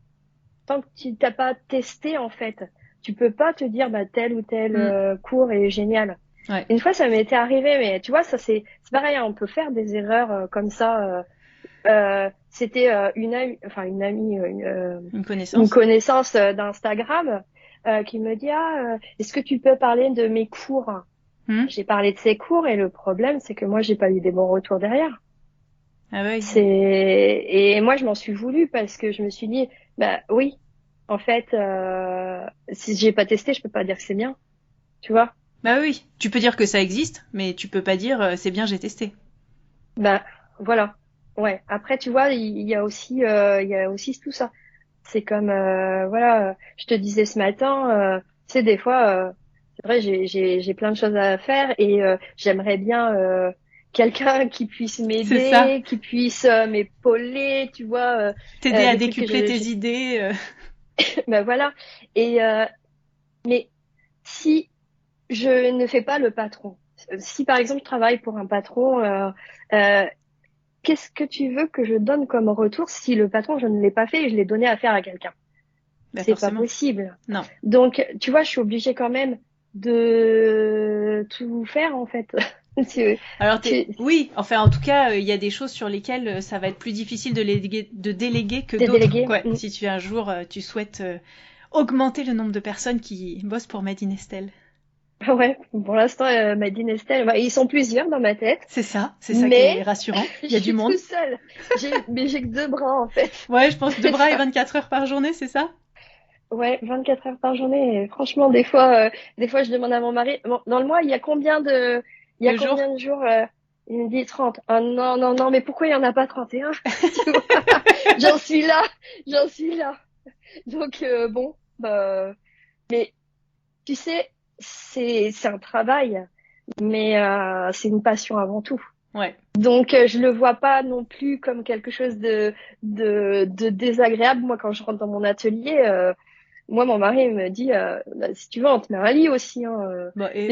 que tu t'as pas testé en fait, tu peux pas te dire tel ou tel cours est génial. Ouais. Une fois, ça m'était arrivé, mais tu vois, ça c'est pareil. On peut faire des erreurs comme ça. C'était une connaissance d'Instagram qui me dit est-ce que tu peux parler de mes cours? J'ai parlé de ses cours et le problème c'est que moi j'ai pas eu des bons retours derrière. Ah oui. Et moi je m'en suis voulu parce que je me suis dit oui, en fait si j'ai pas testé, je peux pas dire que c'est bien. Tu vois? Bah oui, tu peux dire que ça existe, mais tu peux pas dire c'est bien, j'ai testé. Voilà. Ouais. Après, tu vois, il y a aussi tout ça. C'est comme, je te disais ce matin, tu sais, des fois, c'est vrai, j'ai plein de choses à faire et j'aimerais bien quelqu'un qui puisse m'aider, qui puisse m'épauler, tu vois. T'aider à décupler tes idées. Voilà. Et mais si je ne fais pas le patron, si par exemple je travaille pour un patron, qu'est-ce que tu veux que je donne comme retour si le patron, je ne l'ai pas fait et je l'ai donné à faire à quelqu'un? C'est forcément pas possible. Non. Donc, tu vois, je suis obligée quand même de tout faire, en fait. Alors, oui, enfin, en tout cas, il y a des choses sur lesquelles ça va être plus difficile de déléguer que d'autres. Ouais. Si tu un jour, tu souhaites augmenter le nombre de personnes qui bossent pour Made in Estelle. Ouais, pour l'instant, Made in Estelle, ils sont plusieurs dans ma tête. C'est ça qui est rassurant. Il y a du monde. Je suis tout seule. Mais j'ai que 2 bras, en fait. Ouais, je pense 2 bras et 24 heures par journée, c'est ça? Ouais, 24 heures par journée. Et franchement, des fois, je demande à mon mari, dans le mois, il y a combien de jours? Il me dit 30. Ah non, mais pourquoi il y en a pas 31? Tu vois, j'en suis là. Donc mais tu sais, c'est un travail, mais c'est une passion avant tout. Ouais. Donc je le vois pas non plus comme quelque chose de désagréable. Moi, quand je rentre dans mon atelier, moi, mon mari me dit, si tu veux, on te met un lit aussi.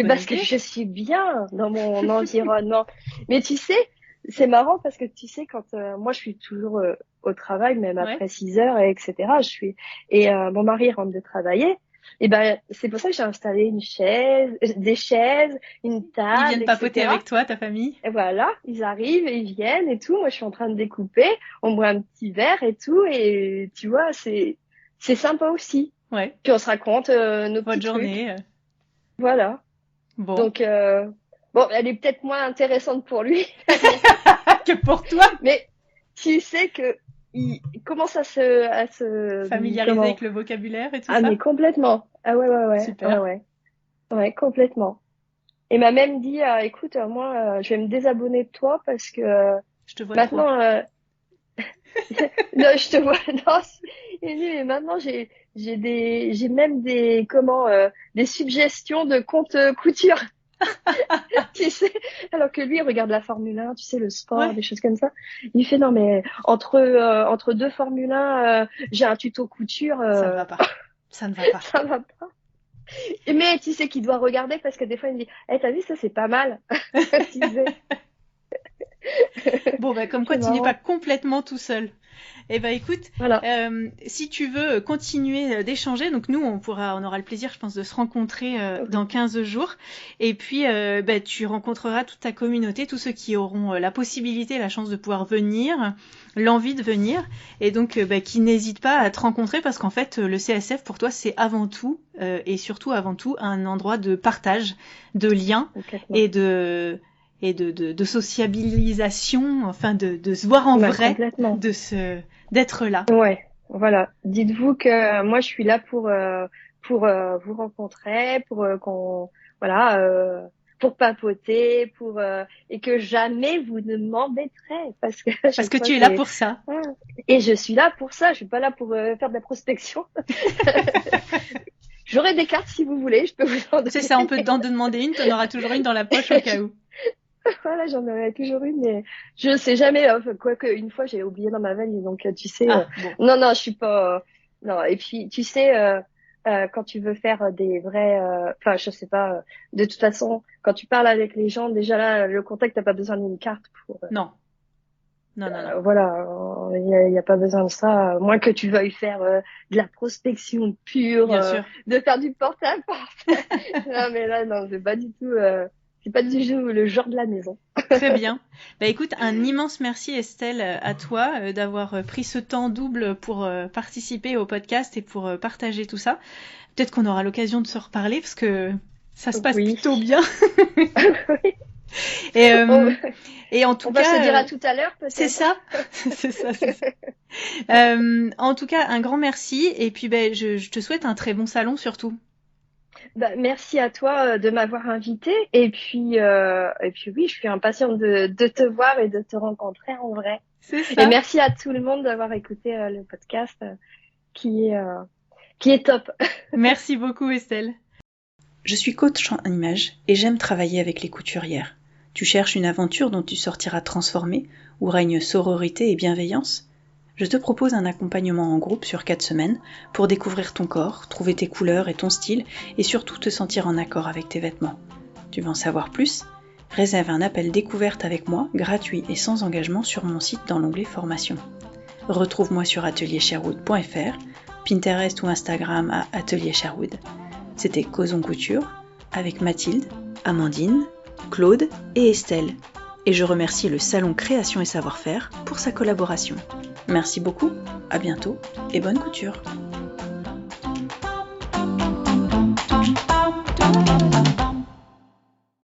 Parce que je suis bien dans mon environnement. Mais tu sais, c'est marrant parce que tu sais, quand moi, je suis toujours au travail, même après 6 heures, etc. Et mon mari rentre de travailler. Et c'est pour ça que j'ai installé des chaises, une table. Ils viennent papoter avec toi, ta famille. Et voilà, ils arrivent et ils viennent et tout. Moi, je suis en train de découper. On boit un petit verre et tout. Et tu vois, c'est sympa aussi. Ouais. Puis on se raconte nos petites journées. Voilà. Bon. Donc elle est peut-être moins intéressante pour lui que pour toi. Mais tu sais que il commence à se familiariser avec le vocabulaire et tout ça. Ah mais complètement. Ah ouais. Super. Ouais, complètement. Et m'a même dit écoute, moi je vais me désabonner de toi parce que je te vois maintenant non, je te vois. Non, il dit mais maintenant j'ai même des suggestions de compte couture. Tu sais, alors que lui il regarde la Formule 1, tu sais, le sport, des choses comme ça. Il fait non mais entre 2 Formule 1, j'ai un tuto couture. Ça ne va pas. Ça va pas. Mais tu sais qu'il doit regarder parce que des fois il me dit t'as vu ça, c'est pas mal. Bon comme quoi tu n'es pas complètement tout seul. Eh ben écoute, Voilà. si tu veux continuer d'échanger, donc nous on aura le plaisir, je pense, de se rencontrer dans 15 jours. Et puis tu rencontreras toute ta communauté, tous ceux qui auront la possibilité, la chance de pouvoir venir, l'envie de venir, et donc qui n'hésitent pas à te rencontrer, parce qu'en fait le CSF pour toi c'est avant tout et surtout avant tout un endroit de partage, de liens et de sociabilisation, enfin de se voir en vrai, d'être là. Ouais, voilà. Dites-vous que moi je suis là pour vous rencontrer, pour pour papoter, et que jamais vous ne m'embêterez parce que tu es là pour ça. Et je suis là pour ça. Je suis pas là pour faire de la prospection. J'aurai des cartes si vous voulez. Je peux vous en donner. C'est ça. On peut t'en demander une. T'en auras toujours une dans la poche au cas où. Voilà, j'en aurais toujours une, mais je sais jamais. Quoique une fois j'ai oublié dans ma valise, donc tu sais. Bon. Non, je suis pas. Non, et puis tu sais, quand tu veux faire des vrais, enfin je sais pas. De toute façon, quand tu parles avec les gens, déjà là, le contact, t'as pas besoin d'une carte pour. Non. Voilà, il y a pas besoin de ça, à moins que tu veuilles faire de la prospection pure, de faire du porte-à-porte. Non, mais là, non, c'est pas du tout. C'est pas du tout le genre de la maison. Très bien. Bah écoute, un immense merci Estelle à toi d'avoir pris ce temps double pour participer au podcast et pour partager tout ça. Peut-être qu'on aura l'occasion de se reparler parce que ça se passe plutôt bien. Oui. Et en tout cas, on va se dire à tout à l'heure peut-être. C'est ça. En tout cas, un grand merci et puis je te souhaite un très bon salon surtout. Merci à toi de m'avoir invitée et puis oui, je suis impatiente de te voir et de te rencontrer en vrai. C'est ça. Et merci à tout le monde d'avoir écouté le podcast qui est top. Merci beaucoup Estelle. Je suis coach en image et j'aime travailler avec les couturières. Tu cherches une aventure dont tu sortiras transformée, où règne sororité et bienveillance ? Je te propose un accompagnement en groupe sur 4 semaines pour découvrir ton corps, trouver tes couleurs et ton style et surtout te sentir en accord avec tes vêtements. Tu veux en savoir plus ? Réserve un appel découverte avec moi, gratuit et sans engagement sur mon site dans l'onglet formation. Retrouve-moi sur ateliersherwood.fr, Pinterest ou Instagram à Atelier Sherwood. C'était Causons Couture avec Mathilde, Amandine, Claude et Estelle. Et je remercie le Salon Création et Savoir-Faire pour sa collaboration. Merci beaucoup, à bientôt et bonne couture.